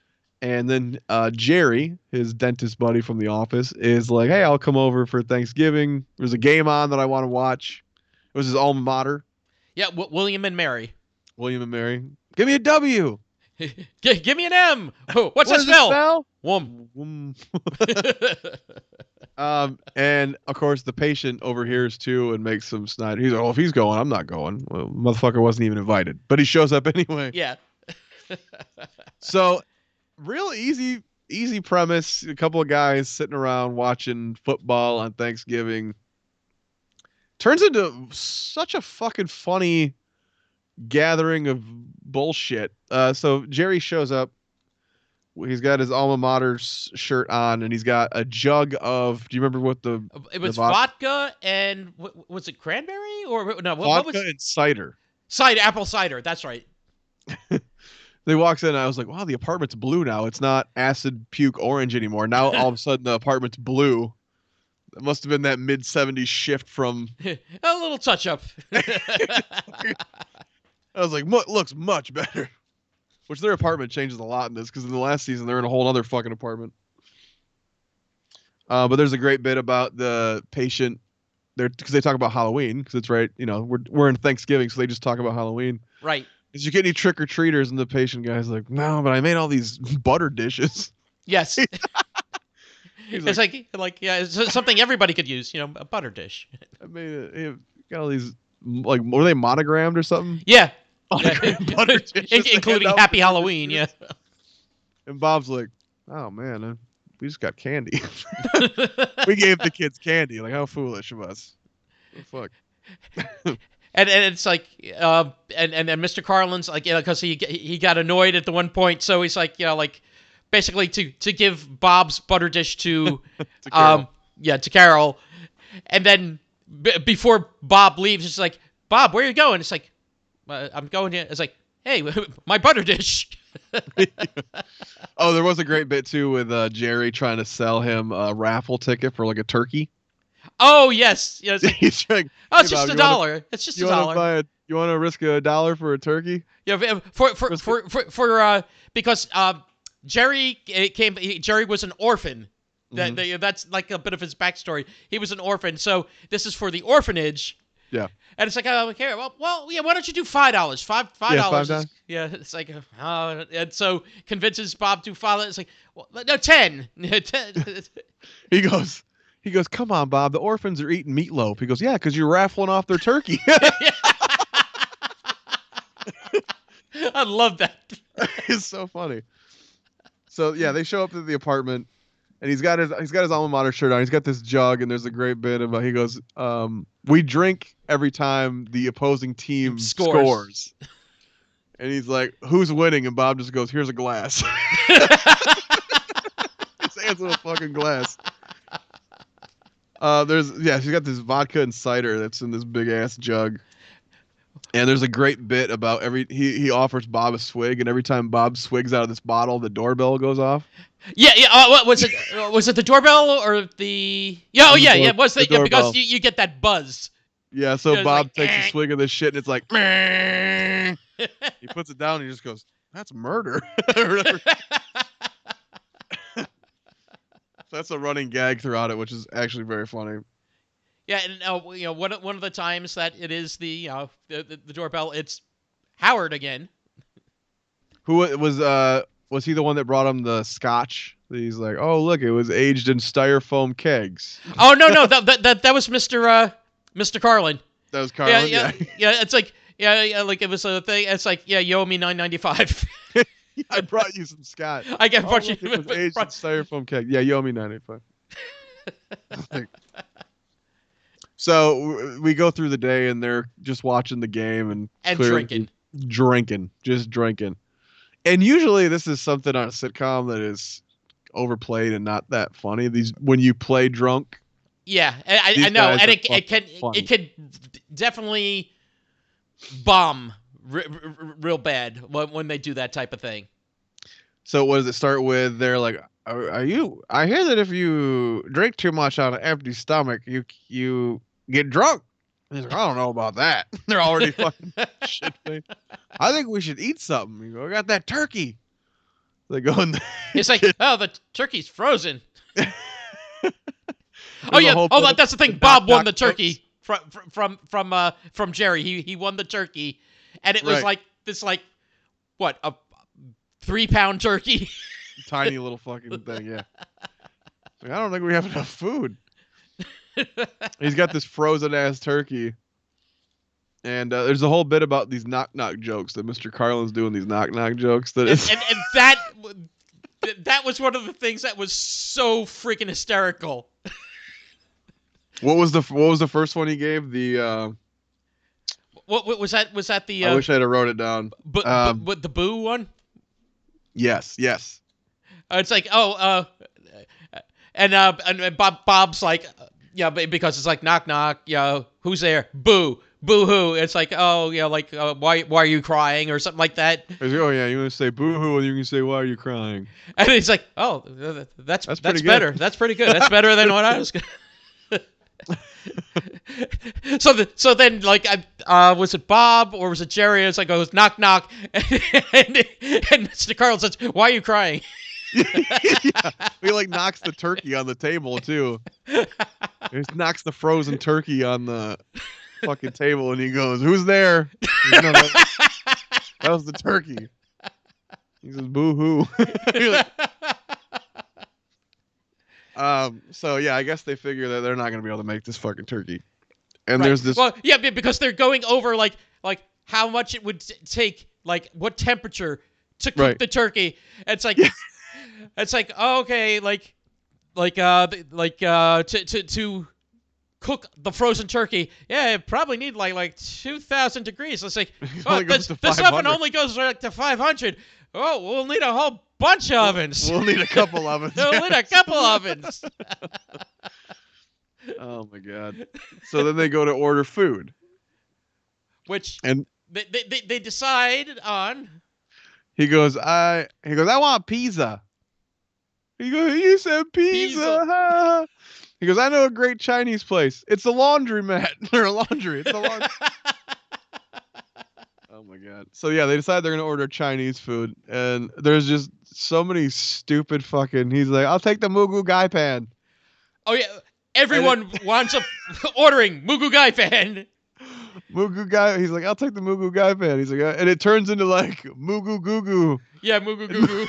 and then Jerry, his dentist buddy from the office, is like, hey, I'll come over for Thanksgiving. There's a game on that I want to watch. It was his alma mater. Yeah, William and Mary. William and Mary. Give me a W. Give me an M. Oh, what's that What does it spell? Wom. And of course the patient overhears too and makes some snide. He's like, oh, if he's going, I'm not going. Well, motherfucker wasn't even invited, but he shows up anyway. Yeah. So real easy premise. A couple of guys sitting around watching football on Thanksgiving. Turns into such a fucking funny gathering of bullshit. So Jerry shows up. He's got his alma mater shirt on, and he's got a jug of. Do you remember what the? It was the vodka and was it cranberry or no? What was vodka and cider? cider? Apple cider. That's right. They walks in, and I was like, wow, the apartment's blue now. It's not acid puke orange anymore. Now all of a sudden the apartment's blue. It must have been that mid-'70s shift from. A little touch up. I was like, looks much better. Which their apartment changes a lot in this, because in the last season they're in a whole other fucking apartment. But there's a great bit about the patient there, because they talk about Halloween, because it's right, we're in Thanksgiving, so they just talk about Halloween. Right. Did you get any trick or treaters? And the patient guy's like, no, but I made all these butter dishes. Yes. He's It's like yeah, it's something everybody could use. A butter dish. I mean, he got all these like were they monogrammed or something? Yeah. Monogrammed butter dishes Including hand out Happy for Halloween. kids. Yeah. And Bob's like, oh man, we just got candy. We gave the kids candy. Like, how foolish of us. What the fuck. And it's like, and Mr. Carlin's like, because he got annoyed at the one point, so he's like, like, basically to give Bob's butter dish to, To Carol. to Carol, and then before Bob leaves, it's like, Bob, where are you going? It's like, I'm going here. It's like, hey, my butter dish. Oh, there was a great bit too with Jerry trying to sell him a raffle ticket for like a turkey. Oh yes, yes. He's like, Oh, it's "Hey, just Bob, a dollar. It's just a you want dollar. to buy you want to risk $1 for a turkey? Yeah, because Jerry Jerry was an orphan. That's like a bit of his backstory. He was an orphan, so this is for the orphanage. Yeah. And it's like, okay, well, yeah. Why don't you do $5? $5. Yeah, it's like, and so convinces Bob to file it. It's like, well, no, 10. 10. He goes, come on, Bob. The orphans are eating meatloaf. He goes, yeah, because you're raffling off their turkey. I love that. It's so funny. So yeah, they show up at the apartment, and he's got his alma mater shirt on. He's got this jug, and there's a great bit about. He goes, we drink every time the opposing team scores. And he's like, who's winning? And Bob just goes, here's a glass. His hands with a fucking glass. She's got this vodka and cider that's in this big ass jug. And there's a great bit about he offers Bob a swig, and every time Bob swigs out of this bottle, the doorbell goes off. Yeah. What was it? Was it the doorbell or the? Yeah. Oh yeah. Yeah. It was the because you get that buzz. Yeah. So Bob like, takes a swig of this shit, and it's like, he puts it down, and he just goes, "That's murder." That's a running gag throughout it, which is actually very funny. Yeah, and one of the times that it is the doorbell, it's Howard again. Who was he the one that brought him the scotch? He's like, oh look, it was aged in styrofoam kegs. Oh no, that was Mr. Carlin. That was Carlin. Yeah. It's like like it was a thing. It's like you owe me $9.95. I brought you some scotch. I get brought you. It was aged in styrofoam keg. Yeah, you owe me $9.95. So we go through the day, and they're just watching the game and drinking. And usually this is something on a sitcom that is overplayed and not that funny. When you play drunk. Yeah, I know, and it can definitely bomb real bad when they do that type of thing. So what does it start with? They're like, I hear that if you drink too much on an empty stomach, you get drunk. And he's like, I don't know about that. They're already fucking shit faced. I think we should eat something. You go, I got that turkey. They go in. It's like, oh, the turkey's frozen. Oh yeah. Oh, that's the thing. Bob won the turkey from Jerry. He won the turkey, and it was like this, like what, a 3-pound turkey. Tiny little fucking thing, yeah. Like, I don't think we have enough food. He's got this frozen ass turkey, and there's a whole bit about these knock knock jokes that Mr. Carlin's doing. These knock knock jokes that and that was one of the things that was so freaking hysterical. What was the first one he gave? The what was that? Was that the? I wish I'd have wrote it down. But the boo one. Yes. It's like, and Bob's like, yeah, because it's like knock knock, who's there? Boo hoo. It's like, oh yeah, like why are you crying or something like that? Like, oh yeah, you want to say boo hoo, and you can say why are you crying? And he's like, oh, that's pretty better. good. That's pretty good. That's better than what I was. So then, like, was it Bob or was it Jerry? It's like, goes knock knock, and Mr. Carl says, "Why are you crying?" Yeah, he like knocks the turkey on the table too. He knocks the frozen turkey on the fucking table, and he goes, "Who's there?" No, that was the turkey. He says, "Boo hoo." So yeah, I guess they figure that they're not gonna be able to make this fucking turkey. And there's this. Well, yeah, because they're going over like how much it would take, like what temperature to cook the turkey. It's like, it's like, oh, okay, to cook the frozen turkey, yeah, it probably need like 2,000 degrees. It's like, oh, this oven only goes like to 500. Oh, we'll need a whole bunch of ovens. We'll need a couple ovens. We'll need a couple ovens. Oh my god! So then they go to order food, which and they decide on. He goes, I want pizza. He goes, you said pizza. He goes, I know a great Chinese place. It's a laundromat or a laundry. It's a laundry. Oh my god! So yeah, they decide they're gonna order Chinese food, and there's just so many stupid fucking. He's like, I'll take the Mugu Gai Pan. Oh yeah. Everyone wants ordering Mugu Gai Pan. Mugu Gai. He's like, I'll take the Mugu Gai Pan. He's like, and it turns into like Mugu Gugu. Yeah, Mugu Gugu.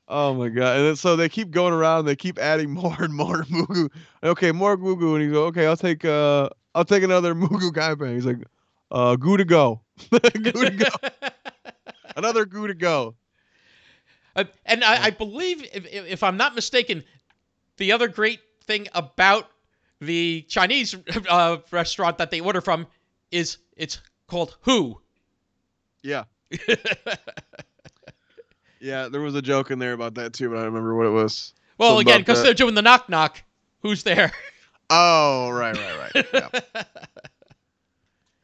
Oh my god! And then, so they keep going around. They keep adding more and more Mugu. Okay, more Gugu. And he goes, okay, I'll take another Mugu Gai Pan. He's like, goo to go. Goo to go. Another goo to go. And I believe, if I'm not mistaken, the other great thing about the Chinese restaurant that they order from is it's called Who. Yeah. Yeah, there was a joke in there about that too, but I don't remember what it was. Well, again, because they're doing the knock knock. Who's there? Oh, right.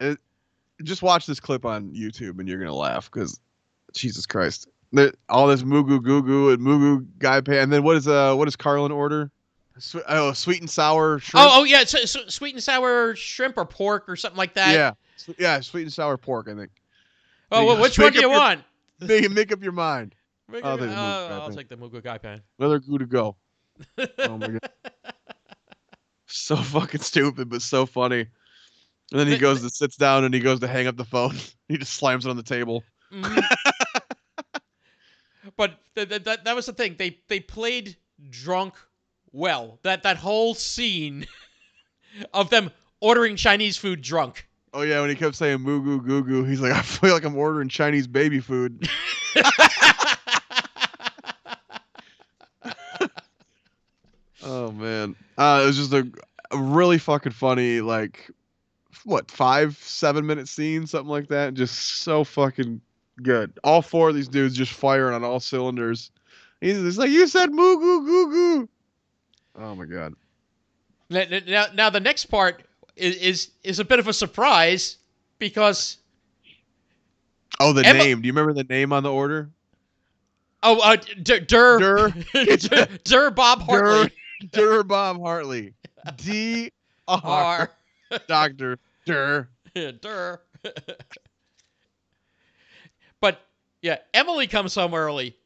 Yeah. Just watch this clip on YouTube and you're gonna laugh because, Jesus Christ. All this Mugu Gugu and Mugu Gai Pan, and then what does Carlin order? Sweet and sour shrimp. Oh yeah, so sweet and sour shrimp or pork or something like that. Yeah, sweet and sour pork, I think. Oh, well, which one do you want? Make up your mind. I'll take the Mugu Gai Pan. Another goo to go. Oh my god, so fucking stupid, but so funny. And then he goes to sits down and he goes to hang up the phone. He just slams it on the table. Mm-hmm. But that was the thing. They played drunk well. That whole scene of them ordering Chinese food drunk. Oh yeah, when he kept saying Mugu Gugu, he's like, I feel like I'm ordering Chinese baby food. Oh man, it was just a really fucking funny, like, what, 5-7 minute scene, something like that. Just so fucking good. All four of these dudes just firing on all cylinders. He's like, you said Mugu Gugu. Oh my god. Now the next part is a bit of a surprise because. Oh, the name. Do you remember the name on the order? Oh, Dur Bob Hartley. Dur Bob Hartley. D.R. Dr. Dur. Dur. But yeah, Emily comes home early.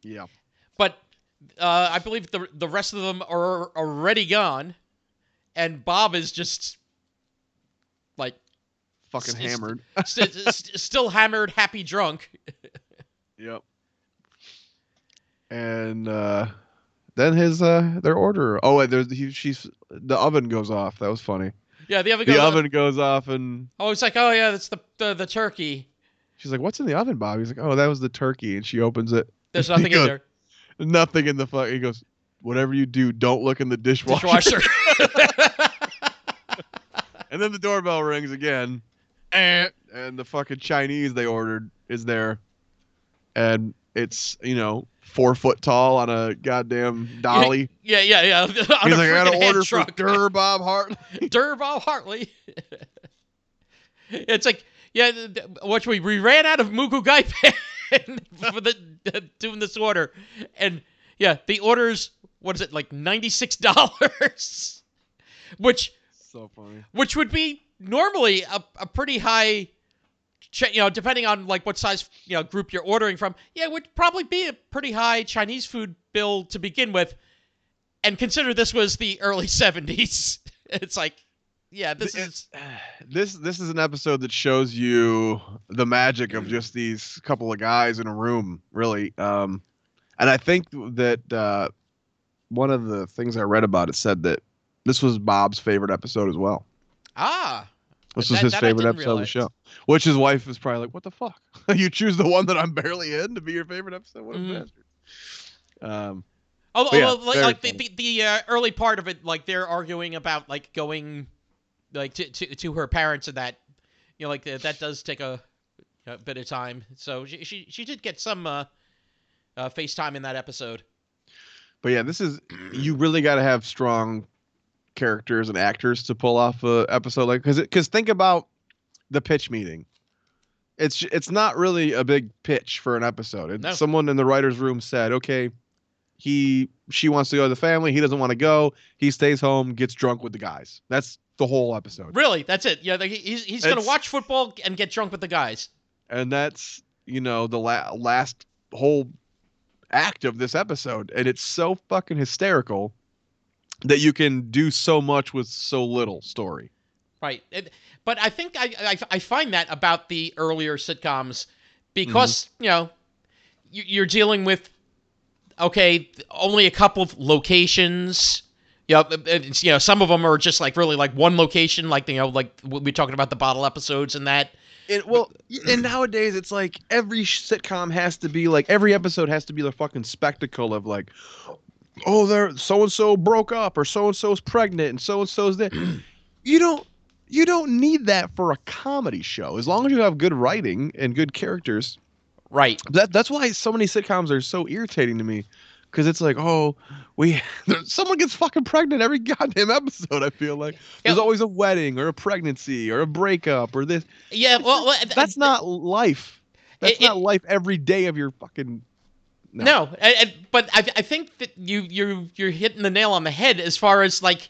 Yeah. But I believe the rest of them are already gone, and Bob is just like fucking hammered. Still hammered, happy drunk. Yep. And then their order. Oh, wait, the oven goes off. That was funny. Yeah, the oven goes off, and it's like, oh yeah, that's the turkey. She's like, what's in the oven, Bob? He's like, oh, that was the turkey, and she opens it. There's nothing in there. Nothing in the fuck. He goes, whatever you do, don't look in the dishwasher. And then the doorbell rings again, and the fucking Chinese they ordered is there, and it's 4 foot tall on a goddamn dolly. Yeah. He's like, I got to order for Dur Bob Hartley. Dur Bob Hartley. It's like, yeah, we ran out of Mugu Gai Pan for doing this order, and yeah, the order's, what is it, like $96, which so funny. Which would be normally a pretty high. Depending on like what size group you're ordering from, it would probably be a pretty high Chinese food bill to begin with. And consider this was the early 70s. It's like, yeah, this is an episode that shows you the magic of just these couple of guys in a room. Really, And I think that one of the things I read about it said that this was Bob's favorite episode as well. This was his favorite episode of the show. Which his wife was probably like, "What the fuck? You choose the one that I'm barely in to be your favorite episode? What a bastard!" The early part of it, like they're arguing about like going like to her parents, and that like that does take a bit of time. So she did get some FaceTime in that episode. But yeah, you really got to have strong characters and actors to pull off a episode like because think about the pitch meeting. It's not really a big pitch for an episode. No. Someone in the writer's room said, okay, she wants to go to the family. He doesn't want to go. He stays home, gets drunk with the guys. That's the whole episode. Really, that's it. Yeah, he's gonna watch football and get drunk with the guys. And that's the last whole act of this episode, and it's so fucking hysterical that you can do so much with so little story. Right. But I think I find that about the earlier sitcoms because, you're dealing with, okay, only a couple of locations. Some of them are just like really like one location, like we're talking about the bottle episodes and that. And nowadays it's like every sitcom has to be like every episode has to be the fucking spectacle of like, oh, they're so and so broke up or so and so's pregnant and so's there. You don't need that for a comedy show as long as you have good writing and good characters. Right. That's why so many sitcoms are so irritating to me. Because it's like, someone gets fucking pregnant every goddamn episode, I feel like. There's always a wedding or a pregnancy or a breakup or this. Yeah, well... That's not life. That's not life every day of your fucking... No, but I think that you're hitting the nail on the head as far as, like,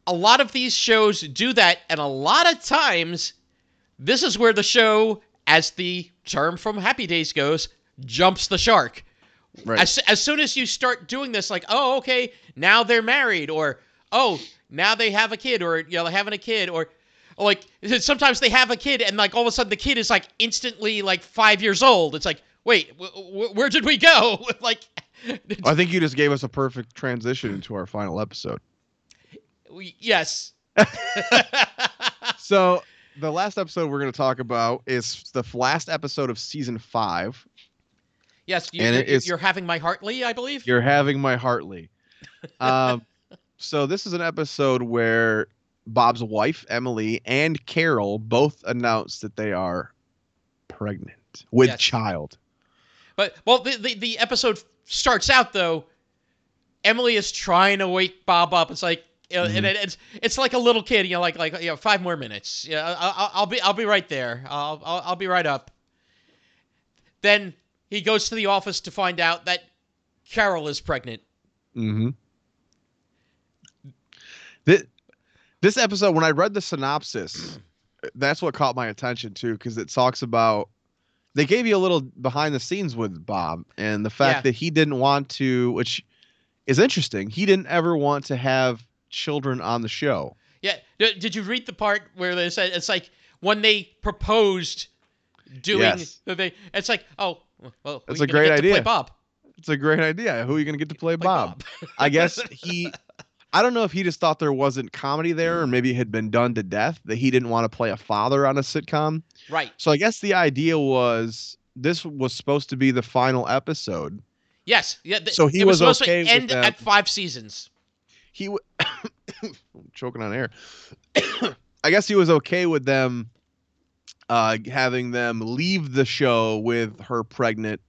a lot of these shows do that, and a lot of times, this is where the show, as the term from Happy Days goes, jumps the shark. Right. As soon as you start doing this, like, oh, okay, now they're married, or, oh, now they have a kid, or, they're having a kid, or, like, sometimes they have a kid, and, like, all of a sudden the kid is, like, instantly, like, 5 years old. It's like, wait, where did we go? Like, I think you just gave us a perfect transition into our final episode. Yes. So, the last episode we're going to talk about is the last episode of season 5. Yes, you're having my Hartley, I believe. You're having my Hartley. So this is an episode where Bob's wife, Emily, and Carol both announce that they are pregnant with child. But the episode starts out though. Emily is trying to wake Bob up. It's like, and it's like a little kid. 5 more minutes. Yeah, I'll be right there. I'll be right up. Then he goes to the office to find out that Carol is pregnant. Mm-hmm. This episode, when I read the synopsis, that's what caught my attention too, because it talks about they gave you a little behind the scenes with Bob and the fact that he didn't want to, which is interesting. He didn't ever want to have children on the show. Yeah. Did you read the part where they said it's like when they proposed doing it's like, oh, well, that's a great idea. Play Bob. It's a great idea. Who are you going to get to play Bob? I guess I don't know if he just thought there wasn't comedy there, or maybe it had been done to death, that he didn't want to play a father on a sitcom. Right. So I guess the idea was this was supposed to be the final episode. Yes. Yeah. So he was supposed okay to end with that. at 5 seasons. I'm choking on air. I guess he was okay with them having them leave the show with her pregnant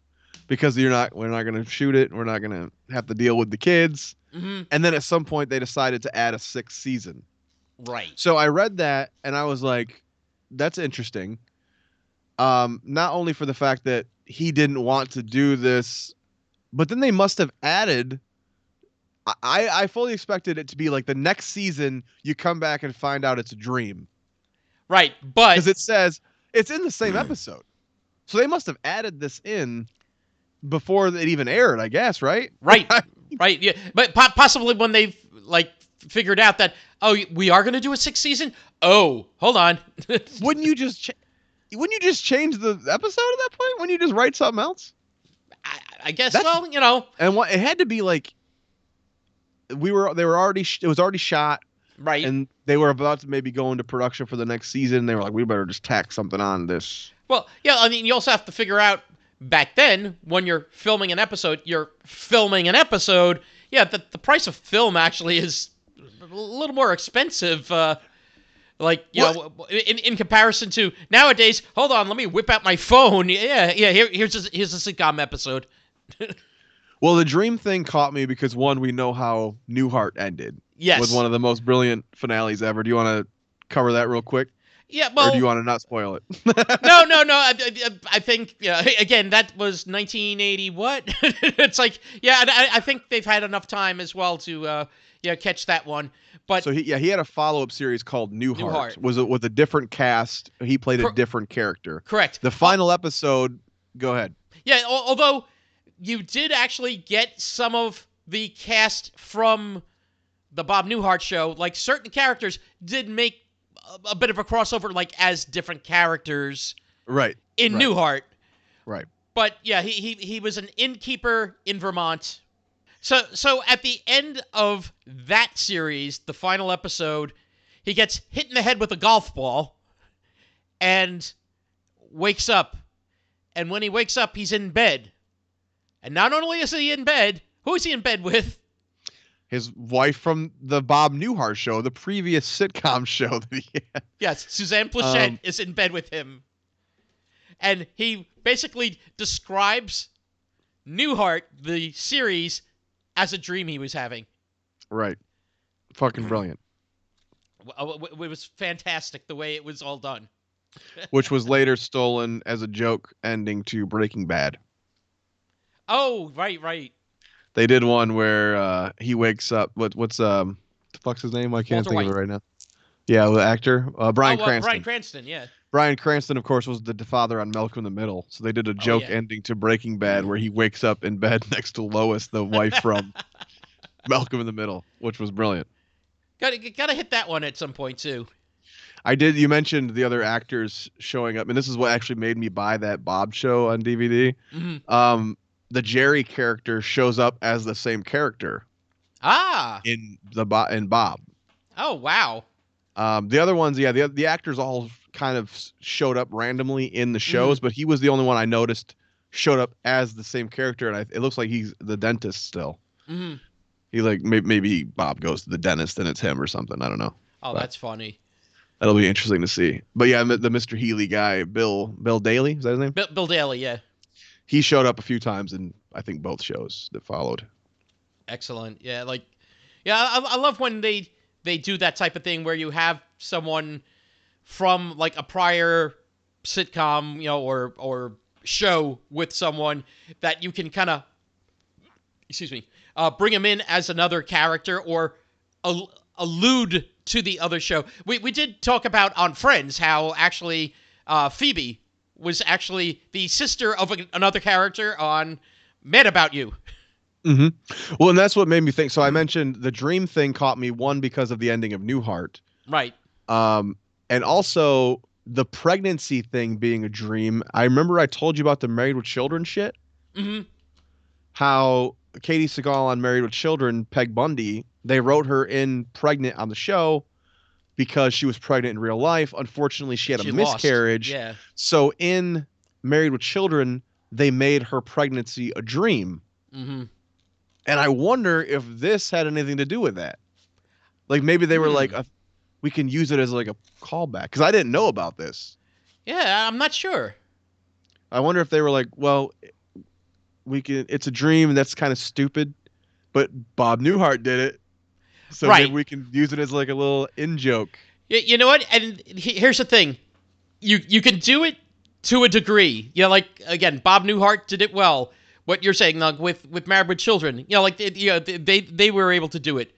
because we're not going to shoot it. We're not going to have to deal with the kids. Mm-hmm. And then at some point they decided to add a 6th season. Right. So I read that and I was like, that's interesting. Not only for the fact that he didn't want to do this, but then they must have added. I fully expected it to be like the next season you come back and find out it's a dream. Right. But because it says it's in the same episode. So they must have added this in before it even aired, I guess, right? Right. Right. Yeah. But possibly when they've like figured out that, oh, we are going to do a 6th season. Oh, hold on. Wouldn't you just change the episode at that point? Wouldn't you just write something else? I guess. Well, you know. And what it had to be like. They were already. It was already shot. Right. And they were about to maybe go into production for the next season. They were like, we better just tack something on this. Well, yeah, I mean, you also have to figure out back then when you're filming an episode. Yeah, the price of film actually is a little more expensive. Like, you know, in comparison to nowadays. Hold on, let me whip out my phone. Yeah. Here's a sitcom episode. Well, the dream thing caught me because one, we know how Newhart ended. Yes. Was one of the most brilliant finales ever. Do you want to cover that real quick? Yeah, well... Or do you want to not spoil it? No. I think, again, that was 1980 what? It's like, yeah, I think they've had enough time as well to, catch that one. But so, he had a follow-up series called Newhart. Was it with a different cast? He played a different character. Correct. The final episode... Go ahead. Yeah, although you did actually get some of the cast from... the Bob Newhart show, like certain characters did make a bit of a crossover, like as different characters, right? In Newhart, right? But yeah, he was an innkeeper in Vermont. So at the end of that series, the final episode, he gets hit in the head with a golf ball, and wakes up. And when he wakes up, he's in bed. And not only is he in bed, who is he in bed with? His wife from the Bob Newhart show, the previous sitcom show that he had. Yes, Suzanne Plachette is in bed with him. And he basically describes Newhart, the series, as a dream he was having. Right. Fucking brilliant. It was fantastic the way it was all done. Which was later stolen as a joke ending to Breaking Bad. Oh, right. They did one where he wakes up. What's the fuck's his name? I can't Walter think White. of it right now. Yeah, the actor Bryan Cranston. Bryan Cranston, yeah. Bryan Cranston, of course, was the father on Malcolm in the Middle. So they did a joke ending to Breaking Bad where he wakes up in bed next to Lois, the wife from Malcolm in the Middle, which was brilliant. Gotta hit that one at some point too. I did. You mentioned the other actors showing up, and this is what actually made me buy that Bob show on DVD. Mm-hmm. The Jerry character shows up as the same character. In Bob. Oh wow. The other ones, the actors all kind of showed up randomly in the shows, but he was the only one I noticed showed up as the same character, and it looks like he's the dentist still. Mm-hmm. He maybe Bob goes to the dentist and it's him or something. I don't know. Oh, that's funny. That'll be interesting to see. But yeah, the Mr. Healy guy, Bill Daly, is that his name? Bill Daly, yeah. He showed up a few times in, I think, both shows that followed. Excellent. Yeah, I love when they do that type of thing where you have someone from like a prior sitcom, or show with someone that you can kind of, bring him in as another character or allude to the other show. We did talk about on Friends how actually Phoebe was actually the sister of another character on Mad About You. Mm-hmm. Well, and that's what made me think. So I mentioned the dream thing caught me, one, because of the ending of Newhart. Right. And also the pregnancy thing being a dream. I remember I told you about the Married with Children shit. Mm-hmm. How Katie Seagal on Married with Children, Peg Bundy, they wrote her in pregnant on the show because she was pregnant in real life. Unfortunately, she had a miscarriage. Yeah. So in Married with Children, they made her pregnancy a dream. Mm-hmm. And I wonder if this had anything to do with that. Like maybe they were like, we can use it as like a callback. Because I didn't know about this. Yeah, I'm not sure. I wonder if they were like, well, it's a dream and that's kind of stupid. But Bob Newhart did it. So maybe we can use it as like a little in-joke. You know what? And here's the thing. You can do it to a degree. Like, again, Bob Newhart did it well. What you're saying, like, with Married with Children. They were able to do it.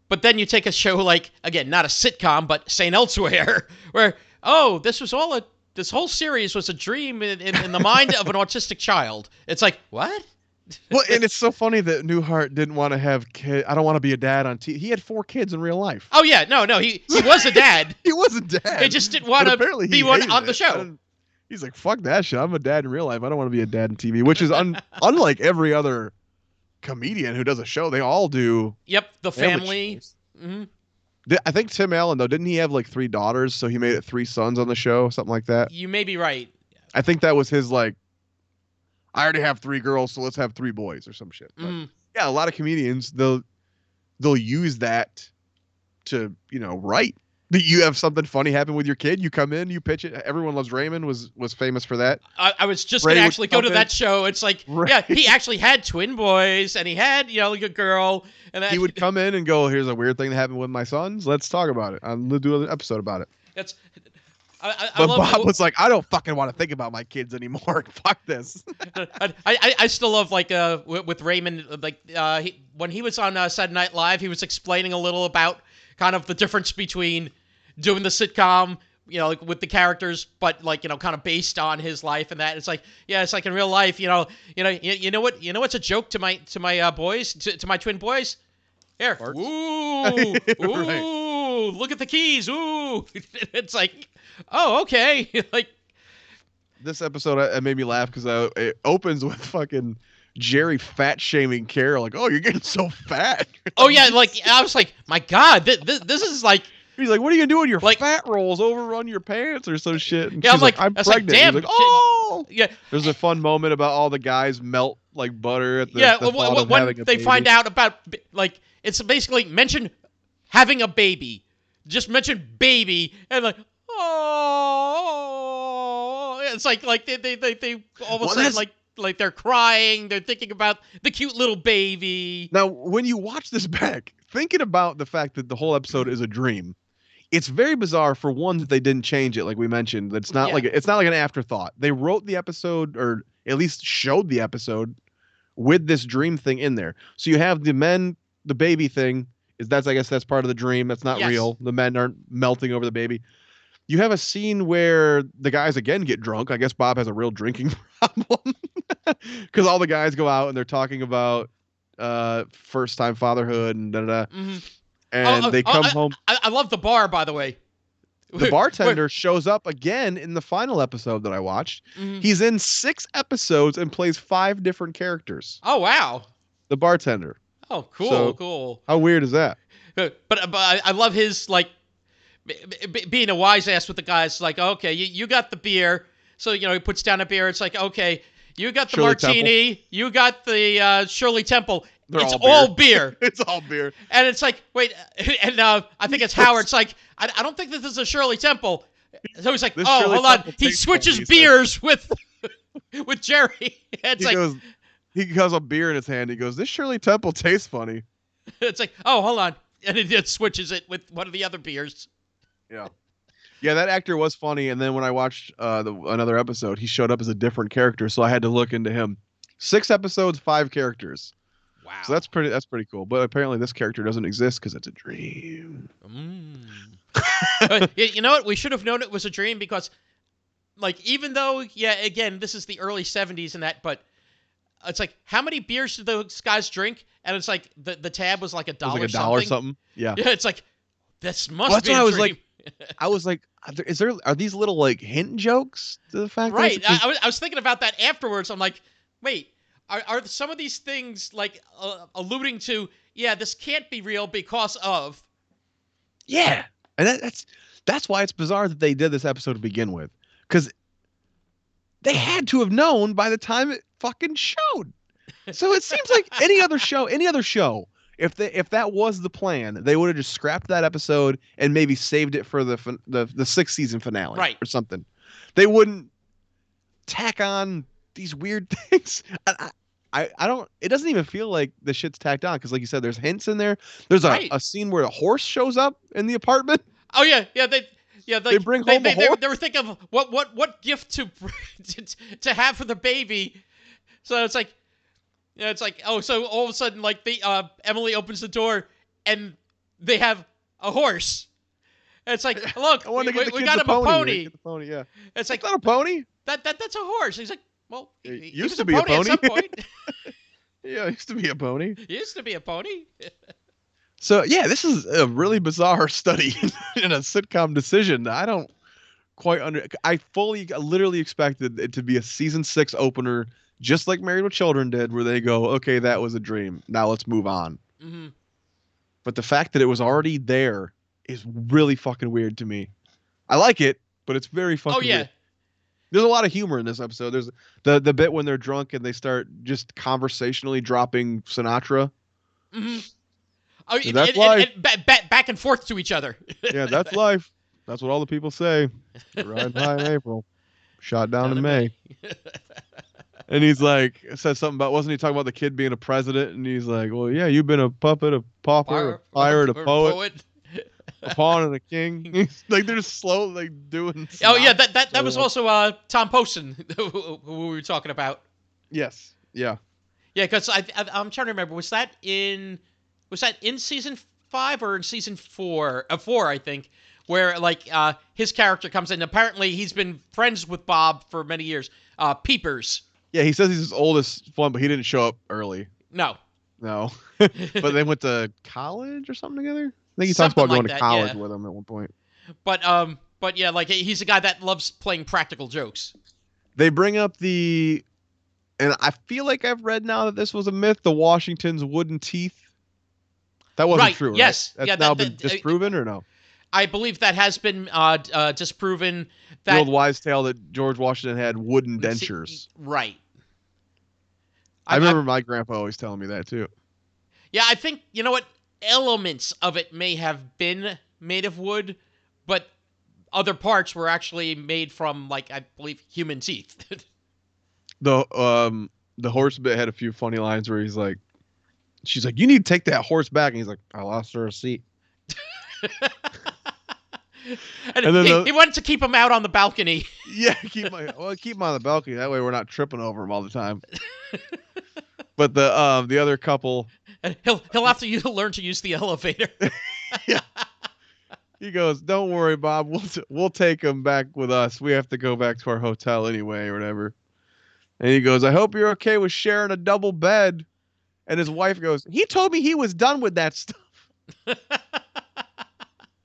But then you take a show like, again, not a sitcom, but St. Elsewhere, where, this whole series was a dream in the mind of an autistic child. It's like, what? Well, and it's so funny that Newhart didn't want to have kids. I don't want to be a dad on TV. He had 4 kids in real life. Oh, yeah. No. He was a dad. He was a dad. He just didn't want to be one on the show. He's like, fuck that shit. I'm a dad in real life. I don't want to be a dad in TV, which is unlike every other comedian who does a show. They all do. Yep, the family. Mm-hmm. I think Tim Allen, though, didn't he have like 3 daughters? So he made it 3 sons on the show, something like that. You may be right. I think that was his like, I already have 3 girls, so let's have 3 boys or some shit. But, yeah, a lot of comedians, they'll use that to, write. You have something funny happen with your kid, you come in, you pitch it. Everyone Loves Raymond was famous for that. I was just going to actually go to that show. It's like, yeah, he actually had twin boys, and he had, like a girl. And he would come in and go, here's a weird thing that happened with my sons. Let's talk about it. I'll do an episode about it. But Bob was like, I don't fucking want to think about my kids anymore. Fuck this. I still love, like, with Raymond, like, when he was on Saturday Night Live, he was explaining a little about kind of the difference between doing the sitcom, like with the characters, but like, kind of based on his life and that. It's like, yeah, it's like in real life, you know what's a joke to my boys, to my twin boys? Here, Farts. Ooh, ooh, look at the keys, ooh. It's like, oh, okay. Like, this episode, it made me laugh because it opens with fucking Jerry fat shaming Carol, like, oh, you're getting so fat. Oh yeah, like I was like, my God, this is like. He's like, what are you gonna do when your fat rolls overrun your pants or some shit? And yeah, she's I'm pregnant. Like, damn. He's like, oh, yeah. There's a fun moment about all the guys melt like butter at the when they find out about, like, it's basically mention having a baby, just mention baby, and like, oh, it's like they all of a sudden like they're crying, they're thinking about the cute little baby. Now, when you watch this back, thinking about the fact that the whole episode is a dream. It's very bizarre, for one, that they didn't change it, like we mentioned. It's not like an afterthought. They wrote the episode, or at least showed the episode, with this dream thing in there. So you have the baby thing. I guess that's part of the dream. That's not real. The men aren't melting over the baby. You have a scene where the guys again get drunk. I guess Bob has a real drinking problem because all the guys go out and they're talking about first time fatherhood and da-da-da. Mm-hmm. And they come home. I love the bar, by the way. The bartender shows up again in the final episode that I watched. Mm-hmm. He's in 6 episodes and plays 5 different characters. Oh, wow. The bartender. Oh, cool, cool. How weird is that? But I love his, like, being a wise ass with the guys. Like, okay, you got the beer. So, he puts down a beer. It's like, okay, you got the Shirley martini. Temple. You got the Shirley Temple. It's all all beer. It's all beer. And it's like, wait, and I think it's Howard. It's like, I don't think this is a Shirley Temple. So he's like, hold on. He switches beers with Jerry. He has a beer in his hand. He goes, this Shirley Temple tastes funny. It's like, oh, hold on. And it switches it with one of the other beers. Yeah. Yeah, that actor was funny. And then when I watched another episode, he showed up as a different character. So I had to look into him. 6 episodes, 5 characters. Wow. So that's pretty cool. But apparently this character doesn't exist because it's a dream. You know what? We should have known it was a dream because, like, even though, again, this is the early 70s and that, but it's like, how many beers did those guys drink? And it's like, the tab was like $1 something. It was like $1 something. Yeah. Yeah, it's like, this must be a dream. I was like, are these little, like, hint jokes to the fact right. I was thinking about that afterwards. I'm like, wait. Are some of these things like alluding to, this can't be real because of? Yeah, and that's why it's bizarre that they did this episode to begin with, because they had to have known by the time it fucking showed. So it seems like any other show, if that was the plan, they would have just scrapped that episode and maybe saved it for the 6th season finale, or something. They wouldn't tack on these weird things. I don't. It doesn't even feel like the shit's tacked on because, like you said, there's hints in there. There's a scene where a horse shows up in the apartment. Oh yeah. They bring home a horse. They were thinking of what gift to have for the baby. So it's like, so all of a sudden, like Emily opens the door and they have a horse. And it's like, look, we got him a pony. Get the pony, yeah. It's like, not a pony. That's a horse. He's like, well, he used to be a pony at some point. Yeah, it used to be a pony. He used to be a pony. So, yeah, this is a really bizarre study in a sitcom decision. I don't quite I fully, literally expected it to be a season 6 opener, just like Married with Children did, where they go, okay, that was a dream. Now let's move on. Mm-hmm. But the fact that it was already there is really fucking weird to me. I like it, but it's very fucking weird. There's a lot of humor in this episode. There's the bit when they're drunk and they start just conversationally dropping Sinatra. Mm-hmm. Oh, that's life. Back and forth to each other. Yeah, that's life. That's what all the people say. Riding high in April, shot down in May. And he's like, says something about, wasn't he talking about the kid being a president? And he's like, well, yeah, you've been a puppet, a pauper, a pirate, a poet, a pawn, and a king. He's like, they're just slow, like doing. Oh yeah, that was also Tom Poston who we were talking about. Yes. Yeah. Yeah, because I'm trying to remember. Was that in season 5 or in season 4? 4, I think. Where like his character comes in. Apparently, he's been friends with Bob for many years. Peepers. Yeah, he says he's his oldest one, but he didn't show up early. No. But they went to college or something together. I think he talks about going to college with him at one point. But yeah, like he's a guy that loves playing practical jokes. They bring up and I feel like I've read now that this was a myth, the Washington's wooden teeth. That wasn't true, right? Yes. That's now been disproven or no? I believe that has been disproven. The old wise tale that George Washington had wooden dentures. Right. I remember my grandpa always telling me that too. Yeah, I think, you know what? Elements of it may have been made of wood, but other parts were actually made from, like, I believe, human teeth. The horse bit had a few funny lines where she's like, you need to take that horse back. And he's like, I lost her a seat. and then he wanted to keep him out on the balcony. Yeah, keep him on the balcony. That way we're not tripping over him all the time. But the other couple, and he'll have to learn to use the elevator. Yeah. He goes, "Don't worry, Bob. We'll take him back with us. We have to go back to our hotel anyway, or whatever." And he goes, "I hope you're okay with sharing a double bed." And his wife goes, "He told me he was done with that stuff."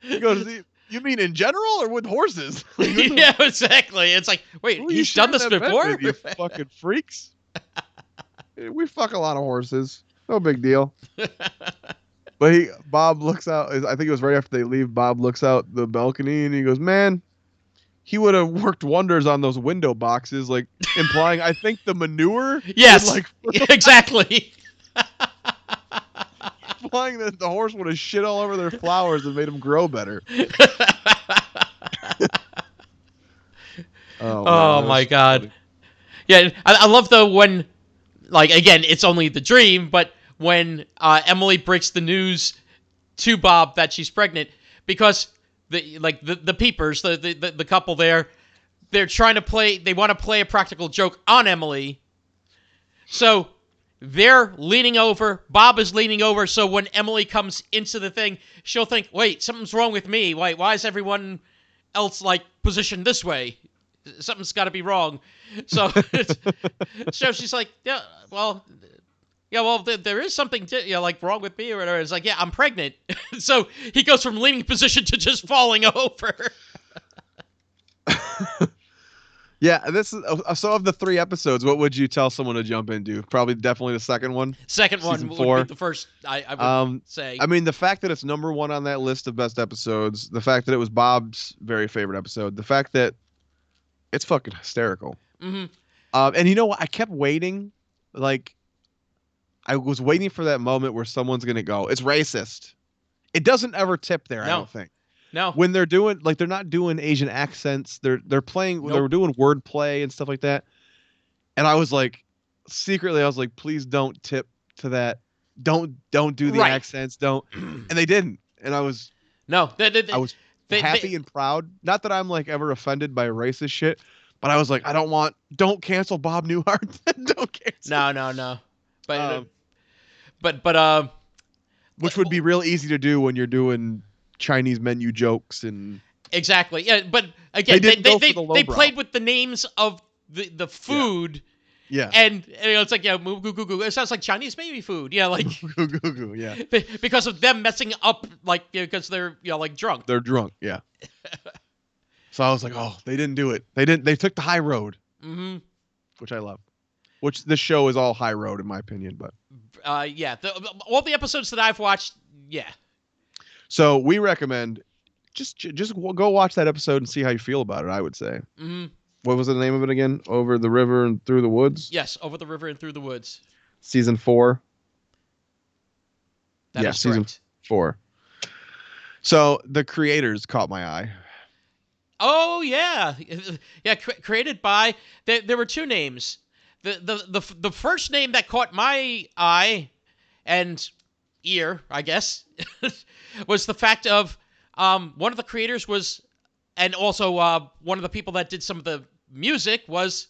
He goes, "You mean in general or with horses?" Yeah, exactly. It's like, wait, he's done this before? You fucking freaks. We fuck a lot of horses. No big deal. But Bob looks out. I think it was right after they leave. Bob looks out the balcony and he goes, "Man, he would have worked wonders on those window boxes," like implying, I think, the manure. Yes, exactly. Implying that the horse would have shit all over their flowers and made them grow better. Oh my God. Funny. Yeah, I love when, like, again, it's only the dream, but when Emily breaks the news to Bob that she's pregnant, because the peepers, the couple there, they want to play a practical joke on Emily. So they're leaning over, Bob is leaning over, so when Emily comes into the thing, she'll think, wait, something's wrong with me. Why is everyone else, like, positioned this way? Something's got to be wrong. So she's like, well, there is something like wrong with me or whatever. It's like, yeah, I'm pregnant. So he goes from leaning position to just falling over. Yeah, this is so. Of the 3 episodes, what would you tell someone to jump into? Probably, definitely the second one. Second one would be the first. I would say. I mean, the fact that it's number 1 on that list of best episodes, the fact that it was Bob's very favorite episode, the fact that it's fucking hysterical. Mm-hmm. And you know what? I kept waiting. Like, I was waiting for that moment where someone's gonna go, "It's racist." It doesn't ever tip there. No. I don't think. No. When they're doing, like, they're not doing Asian accents. They're playing. Nope. They're doing wordplay and stuff like that. And I was like, secretly, I was like, please don't tip to that. Don't do the accents. Don't. And they didn't. And I was. No. I was happy and proud. Not that I'm like ever offended by racist shit, but I was like, don't cancel Bob Newhart. Don't cancel. No. But which would be real easy to do when you're doing Chinese menu jokes and exactly. Yeah, but again, they played with the names of the food. Yeah. And it's like, yeah, goo goo goo. It sounds like Chinese baby food. Yeah, like goo goo goo. Yeah. Because of them messing up, like, because they're like drunk. They're drunk. Yeah. So I was like, oh, they didn't do it. They took the high road, which I love. Which this show is all high road in my opinion, but yeah, all the episodes that I've watched, yeah. So we recommend just go watch that episode and see how you feel about it. I would say. What was the name of it again? Over the River and Through the Woods. Yes, Over the River and Through the Woods. Season 4. That is season correct. 4. So the creators caught my eye. Oh yeah, yeah. Created by there were two names. The first name that caught my eye and ear, I guess, was the fact of one of the creators was, and also one of the people that did some of the music was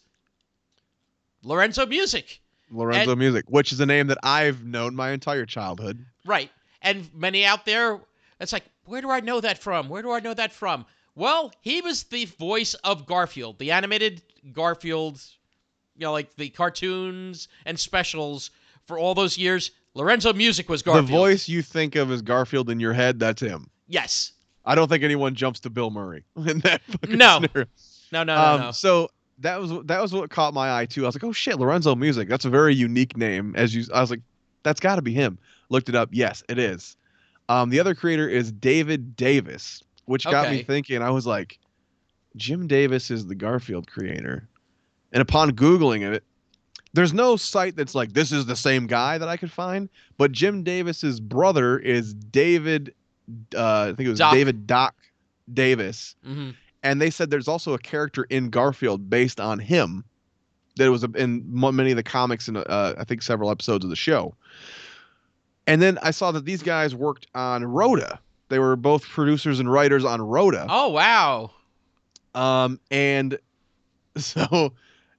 Lorenzo Music. Music, which is a name that I've known my entire childhood. Right. And many out there, it's like, where do I know that from? Where do I know that from? Well, he was the voice of Garfield, the animated Garfield, like the cartoons and specials for all those years. Lorenzo Music was Garfield. The voice you think of as Garfield in your head, that's him. Yes. I don't think anyone jumps to Bill Murray in that fucking No. scenario. No. So that was what caught my eye too. I was like, oh shit, Lorenzo Music. That's a very unique name. I was like, that's got to be him. Looked it up. Yes, it is. The other creator is David Davis, which got me thinking. I was like, Jim Davis is the Garfield creator. And upon Googling it, there's no site that's like, this is the same guy that I could find. But Jim Davis's brother is David, I think it was David Doc Davis. Mm-hmm. And they said there's also a character in Garfield based on him that was in many of the comics and I think several episodes of the show. And then I saw that these guys worked on Rhoda. They were both producers and writers on Rhoda. Oh, wow. And so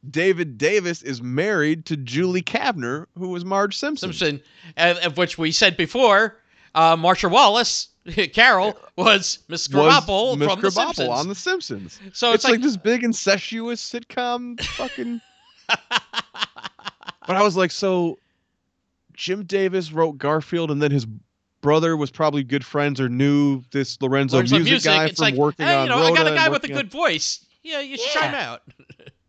David Davis is married to Julie Kavner, who was Marge Simpson. Of which we said before, Marsha Wallace, Carol, was Miss Krabappel from The Simpsons. On The Simpsons. So it's like this big incestuous sitcom fucking... But I was like, so Jim Davis wrote Garfield, and then his brother was probably good friends or knew this Lorenzo Music guy from working on Rhoda. I got a guy with a good voice. Yeah, you should try him out.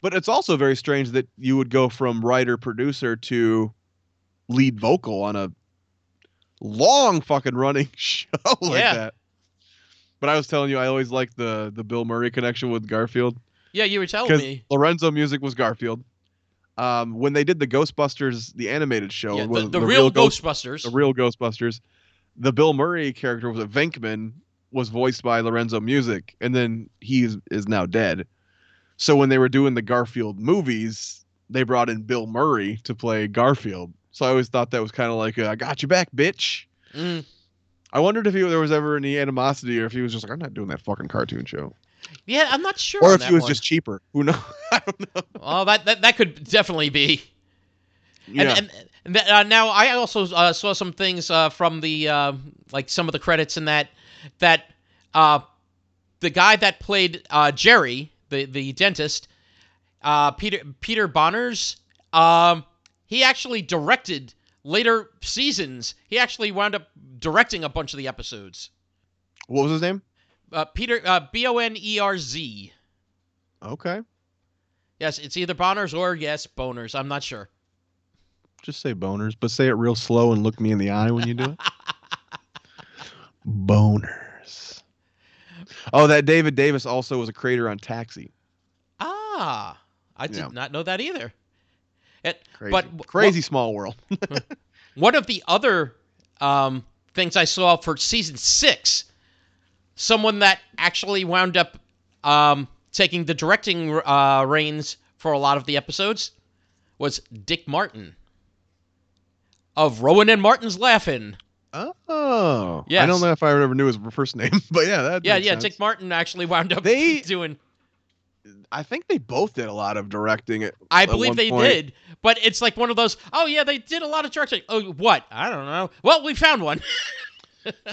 But it's also very strange that you would go from writer-producer to lead vocal on a long fucking running show like that. But I was telling you, I always liked the Bill Murray connection with Garfield. Yeah, you were telling me. Lorenzo Music was Garfield. When they did the Ghostbusters, the animated show, the real Ghostbusters. The real Ghostbusters. The Bill Murray character was Venkman, was voiced by Lorenzo Music, and then he is now dead. So when they were doing the Garfield movies, they brought in Bill Murray to play Garfield. So I always thought that was kind of like, I got you back, bitch. Mm. I wondered if there was ever any animosity or if he was just like, I'm not doing that fucking cartoon show. Yeah, I'm not sure. Or if he was just cheaper. Who knows? I don't know. Well, that could definitely be. Yeah. And now I also saw some things from the like some of the credits in that the guy that played Jerry, the dentist, Peter Bonners, he actually directed later seasons. He actually wound up directing a bunch of the episodes. What was his name? Peter, Bonerz. Okay. Yes, it's either Bonners or, yes, Boners. I'm not sure. Just say Boners, but say it real slow and look me in the eye when you do it. Boners. Oh, that David Davis also was a creator on Taxi. Ah, I did not know that either. Crazy small world. One of the other things I saw for season 6, someone that actually wound up taking the directing reins for a lot of the episodes was Dick Martin of Rowan and Martin's Laugh-In. Oh. Yes. I don't know if I ever knew his first name, but yeah, that makes sense. Dick Martin actually wound up doing... I think they both did a lot of directing it. I believe they did, but it's like one of those, oh yeah, they did a lot of directing. Oh, what? I don't know. Well, we found one.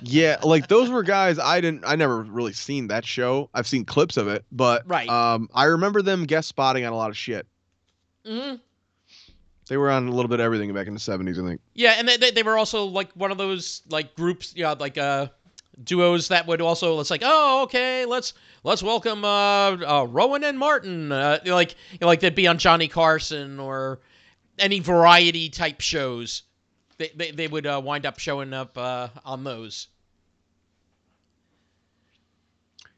Yeah, like those were guys I never really seen that show. I've seen clips of it, but I remember them guest spotting on a lot of shit. Mm-hmm. They were on a little bit of everything back in the 70s, I think. Yeah, and they were also like one of those like groups, like duos that would also, it's like, oh, okay, let's welcome Rowan and Martin, like they'd be on Johnny Carson or any variety type shows. They would wind up showing up on those.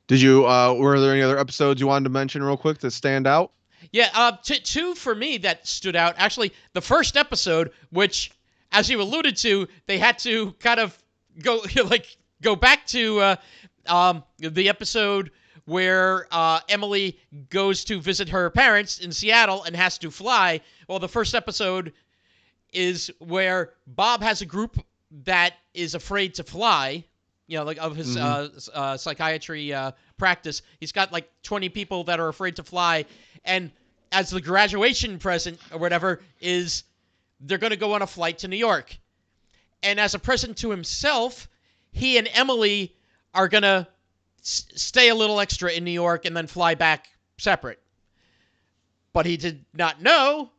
Did you? Were there any other episodes you wanted to mention real quick that stand out? Yeah, two for me that stood out. Actually, the first episode, which, as you alluded to, they had to kind of go back to the episode where Emily goes to visit her parents in Seattle and has to fly. Well, the first episode is where Bob has a group that is afraid to fly, like of his psychiatry practice. He's got like 20 people that are afraid to fly, and as the graduation present or whatever is they're going to go on a flight to New York. And as a present to himself, he and Emily are going to stay a little extra in New York and then fly back separate. But he did not know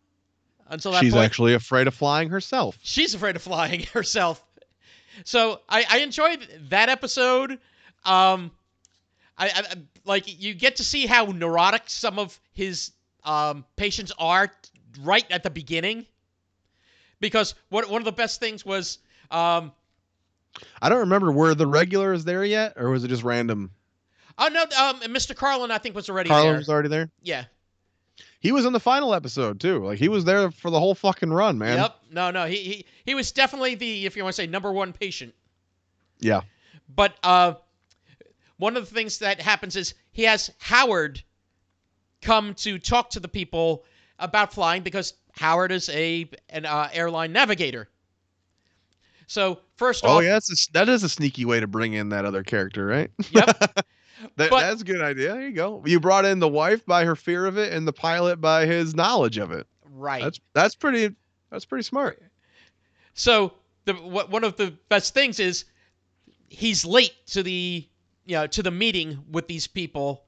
until that point. She's actually afraid of flying herself. She's afraid of flying herself. So I enjoyed that episode. I like, you get to see how neurotic some of his patients are right at the beginning. Because one of the best things was... I don't remember, were the regulars there yet, or was it just random? Oh, no, Mr. Carlin, I think, was already Carlin there. was already there? Yeah. He was in the final episode, too. Like, he was there for the whole fucking run, man. Yep. No. He was definitely the, if you want to say, number one patient. Yeah. But one of the things that happens is he has Howard come to talk to the people about flying because Howard is an airline navigator. So first off, that is a sneaky way to bring in that other character, right? Yep. That's a good idea. There you go. You brought in the wife by her fear of it, and the pilot by his knowledge of it. Right. That's pretty smart. So one of the best things is he's late to the meeting with these people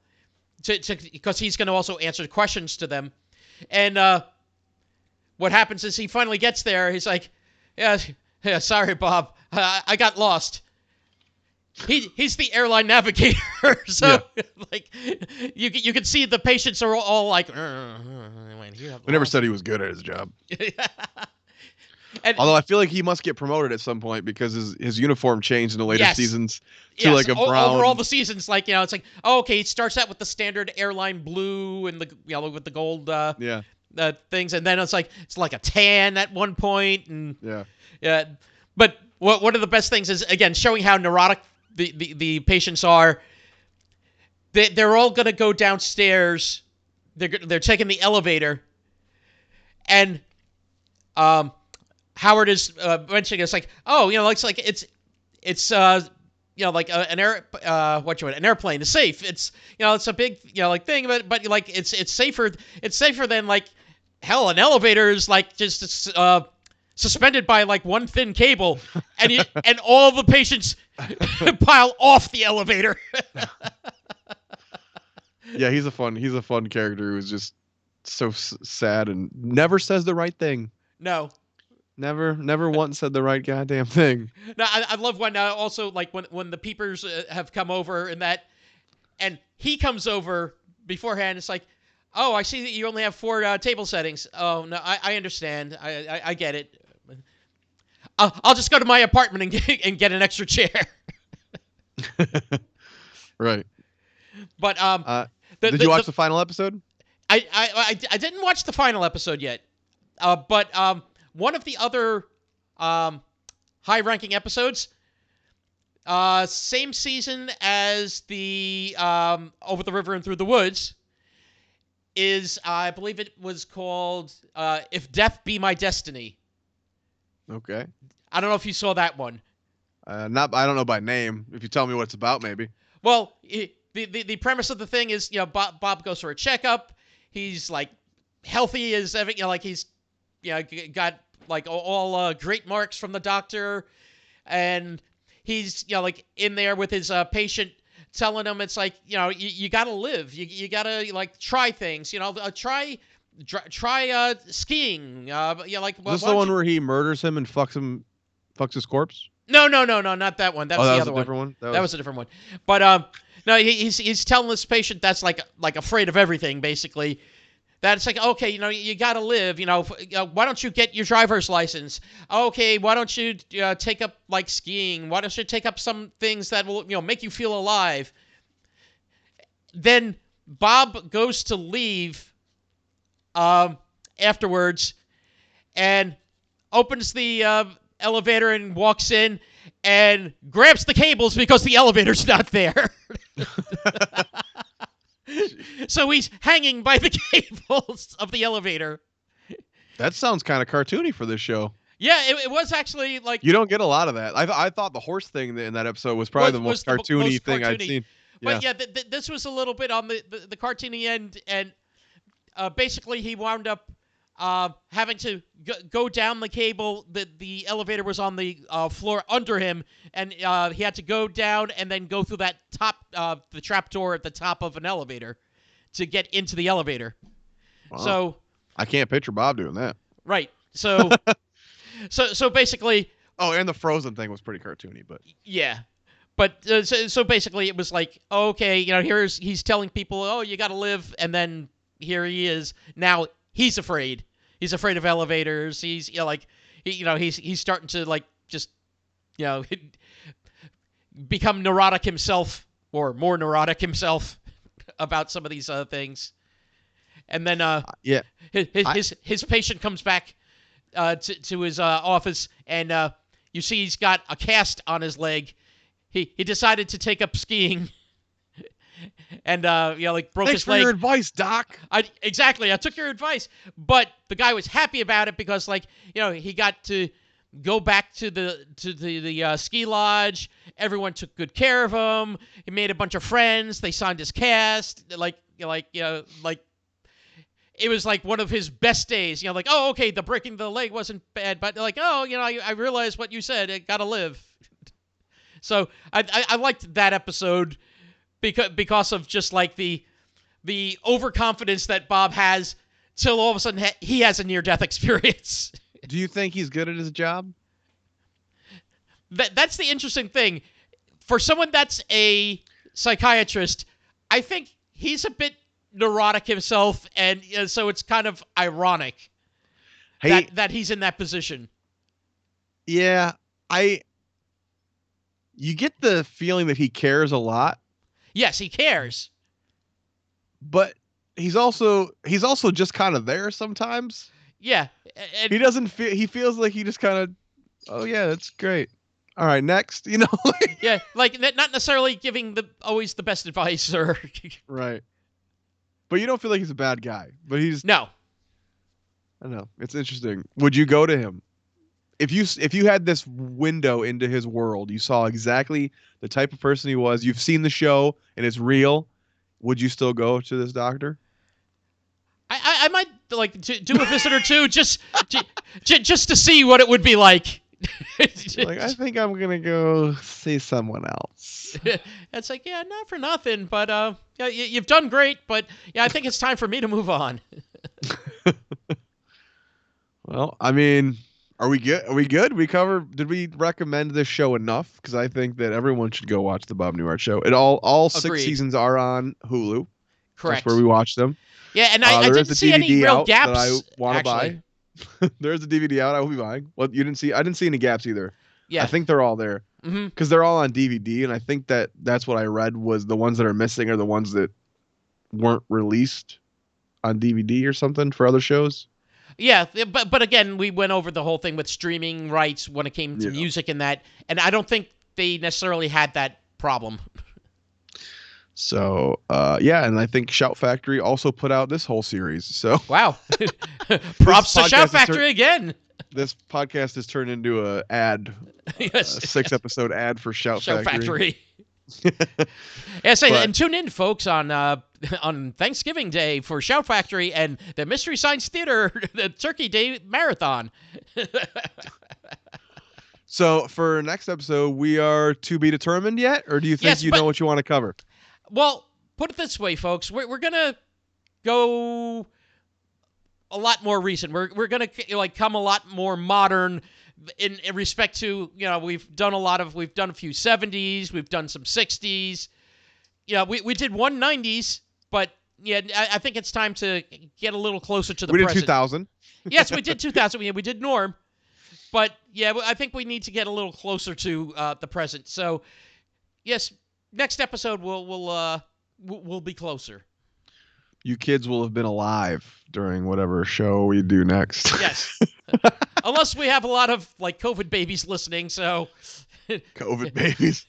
because he's going to also answer questions to them. And what happens is he finally gets there. He's like, yeah, sorry, Bob. I got lost. He's the airline navigator. So, like, you can see the patients are all like, we never said he was good at his job. And, although I feel like he must get promoted at some point because his uniform changed in the later seasons to like a brown. Over all the seasons, like, it's like, okay, he starts out with the standard airline blue and the with the gold things, and then it's like a tan at one point, and yeah. But one of the best things is, again, showing how neurotic the patients are. They're all gonna go downstairs. They're taking the elevator, and Howard is mentioning it's like, it's like it's an airplane is safe. It's it's a big thing, but like it's safer. It's safer than like hell. An elevator is like just suspended by like one thin cable, and and all the patients pile off the elevator. Yeah, he's a fun character who's just so sad and never says the right thing. No. Never once said the right goddamn thing. No, I love when also like when the peepers have come over and he comes over beforehand. It's like, oh, I see that you only have 4 table settings. Oh no, I understand. I get it. I'll just go to my apartment and get an extra chair. Right. But did you watch the final episode? I didn't watch the final episode yet. But one of the other high-ranking episodes, same season as the Over the River and Through the Woods, is, I believe it was called If Death Be My Destiny. Okay. I don't know if you saw that one. I don't know by name. If you tell me what it's about, maybe. Well, the premise of the thing is, Bob goes for a checkup. He's like healthy as ever, like he's got like all great marks from the doctor, and he's like in there with his patient, telling him it's like you gotta live, you gotta like try things, try skiing. Like is this the one where he murders him and fucks his corpse? No, not that one. That was the that other was a different one. That was a different one. But no, he's telling this patient that's like afraid of everything, basically. That it's like, okay, you got to live. Why don't you get your driver's license? Okay, why don't you take up like skiing? Why don't you take up some things that will make you feel alive? Then Bob goes to leave afterwards and opens the elevator and walks in and grabs the cables because the elevator's not there. So he's hanging by the cables of the elevator. That sounds kind of cartoony for this show. Yeah, it was actually like... You don't get a lot of that. I thought the horse thing in that episode was probably the most cartoony thing I'd seen. But yeah, this was a little bit on the cartoony end, and basically he wound up having to go down the cable. The elevator was on the floor under him, and he had to go down and then go through that the trap door at the top of an elevator to get into the elevator. Wow. So I can't picture Bob doing that. Right. So so basically. Oh, and the Frozen thing was pretty cartoony, but yeah. But so basically it was like, okay, he's telling people, oh, you got to live, and then here he is. Now he's afraid. He's afraid of elevators. He's he's starting to like just become neurotic himself, or more neurotic himself about some of these things. And then his patient comes back to his office, and you see he's got a cast on his leg. He decided to take up skiing. And broke his leg. Thanks for your advice, Doc. Exactly. I took your advice, but the guy was happy about it because, he got to go back to the ski lodge. Everyone took good care of him. He made a bunch of friends. They signed his cast. It was like one of his best days. Oh, okay, the breaking the leg wasn't bad, but I realized what you said. It gotta live. So I liked that episode. Because of just like the overconfidence that Bob has, till all of a sudden he has a near-death experience. Do you think he's good at his job? That's the interesting thing. For someone that's a psychiatrist, I think he's a bit neurotic himself, and so it's kind of ironic that he's in that position. Yeah, you get the feeling that he cares a lot. Yes, he cares. But he's also just kind of there sometimes. Yeah. He doesn't feel, he feels like he just kind of, oh yeah, that's great. All right, next, Yeah, not necessarily giving always the best advice or Right. But you don't feel like he's a bad guy. But he's No. I don't know. It's interesting. Would you go to him? If you had this window into his world, you saw exactly the type of person he was, you've seen the show and it's real, would you still go to this doctor? I might do a visit or two just to see what it would be like. I think I'm gonna go see someone else. It's like, yeah, not for nothing, but you've done great, but yeah, I think it's time for me to move on. Well, I mean, are we good? Did we recommend this show enough? Because I think that everyone should go watch the Bob Newhart show. All 6 seasons are on Hulu. Correct. That's where we watch them. Yeah, and I didn't see any real gaps that I want to buy. There's a DVD out I will be buying. Well, I didn't see any gaps either. Yeah. I think they're all there. Because they're all on DVD, and I think that's what I read was the ones that are missing are the ones that weren't released on DVD or something for other shows. Yeah, but again, we went over the whole thing with streaming rights when it came to music and that, and I don't think they necessarily had that problem. So, and I think Shout Factory also put out this whole series. So wow, props to Shout Factory again. This podcast has turned into a ad, yes. a 6-episode ad for Shout Factory. Yes, and tune in, folks, on Thanksgiving Day for Shout Factory and the Mystery Science Theater, the Turkey Day Marathon. So for next episode, we are to be determined yet, or do you think know what you want to cover? Well, put it this way, folks. We're gonna go a lot more recent. We're gonna come a lot more modern in respect to, we've done a few 70s, we've done some 60s. We did one 90s, but yeah, I think it's time to get a little closer to the present. We did 2000. Yes, we did 2000. We did Norm. But yeah, I think we need to get a little closer to the present. So, yes, next episode we'll be closer. You kids will have been alive during whatever show we do next. Yes. Unless we have a lot of COVID babies listening, so COVID babies.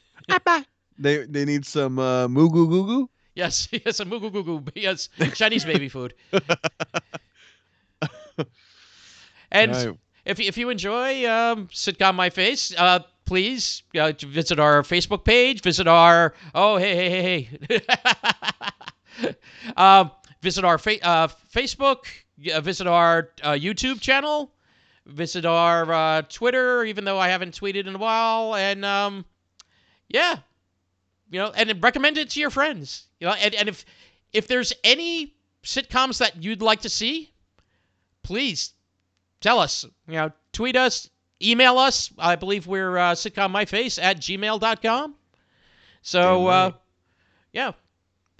They need some moo goo goo goo. Yes, some moo goo goo goo. Yes, Chinese baby food. And right. if you enjoy Sitcom My Face, please visit our Facebook page. Visit our hey. Visit our Facebook. Visit our YouTube channel. Visit our Twitter, even though I haven't tweeted in a while. And and recommend it to your friends. And if there's any sitcoms that you'd like to see, please tell us. Tweet us, email us. I believe we're sitcommyface@gmail.com. So right.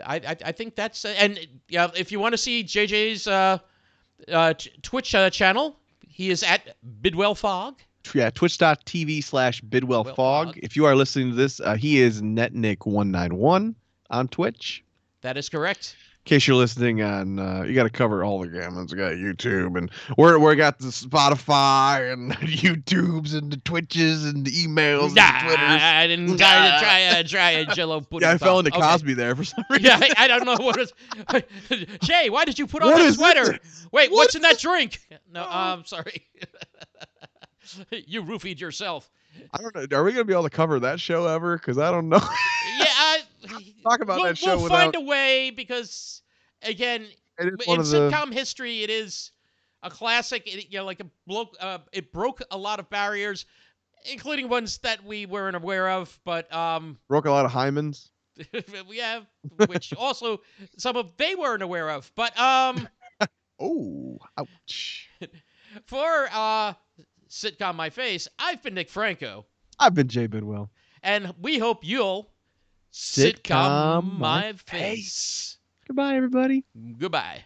I think that's and if you want to see JJ's Twitch channel, he is at Bidwell Fog. Yeah, twitch.tv/BidwellFog. If you are listening to this, he is NetNick191 on Twitch. That is correct. In case you're listening on, you got to cover all the gamuts. We got YouTube, and we got the Spotify and YouTubes and the Twitches and the emails and the Twitters. I didn't try a Jello pudding. Yeah, I fell into Cosby there for some reason. Yeah, I don't know what it was. Jay, why did you put on that sweater? Wait, what's in that drink? No, I'm sorry. You roofied yourself. I don't know. Are we going to be able to cover that show ever? Because I don't know. Yeah, talk about that show. We'll find a way because, again, in sitcom history, it is a classic. It broke a lot of barriers, including ones that we weren't aware of. But broke a lot of hymens. Yeah, which also some of they weren't aware of. But oh, ouch. For Sitcom My Face, I've been Nick Franco. I've been Jay Bidwell. And we hope you'll Sitcom My Face. Goodbye, everybody. Goodbye.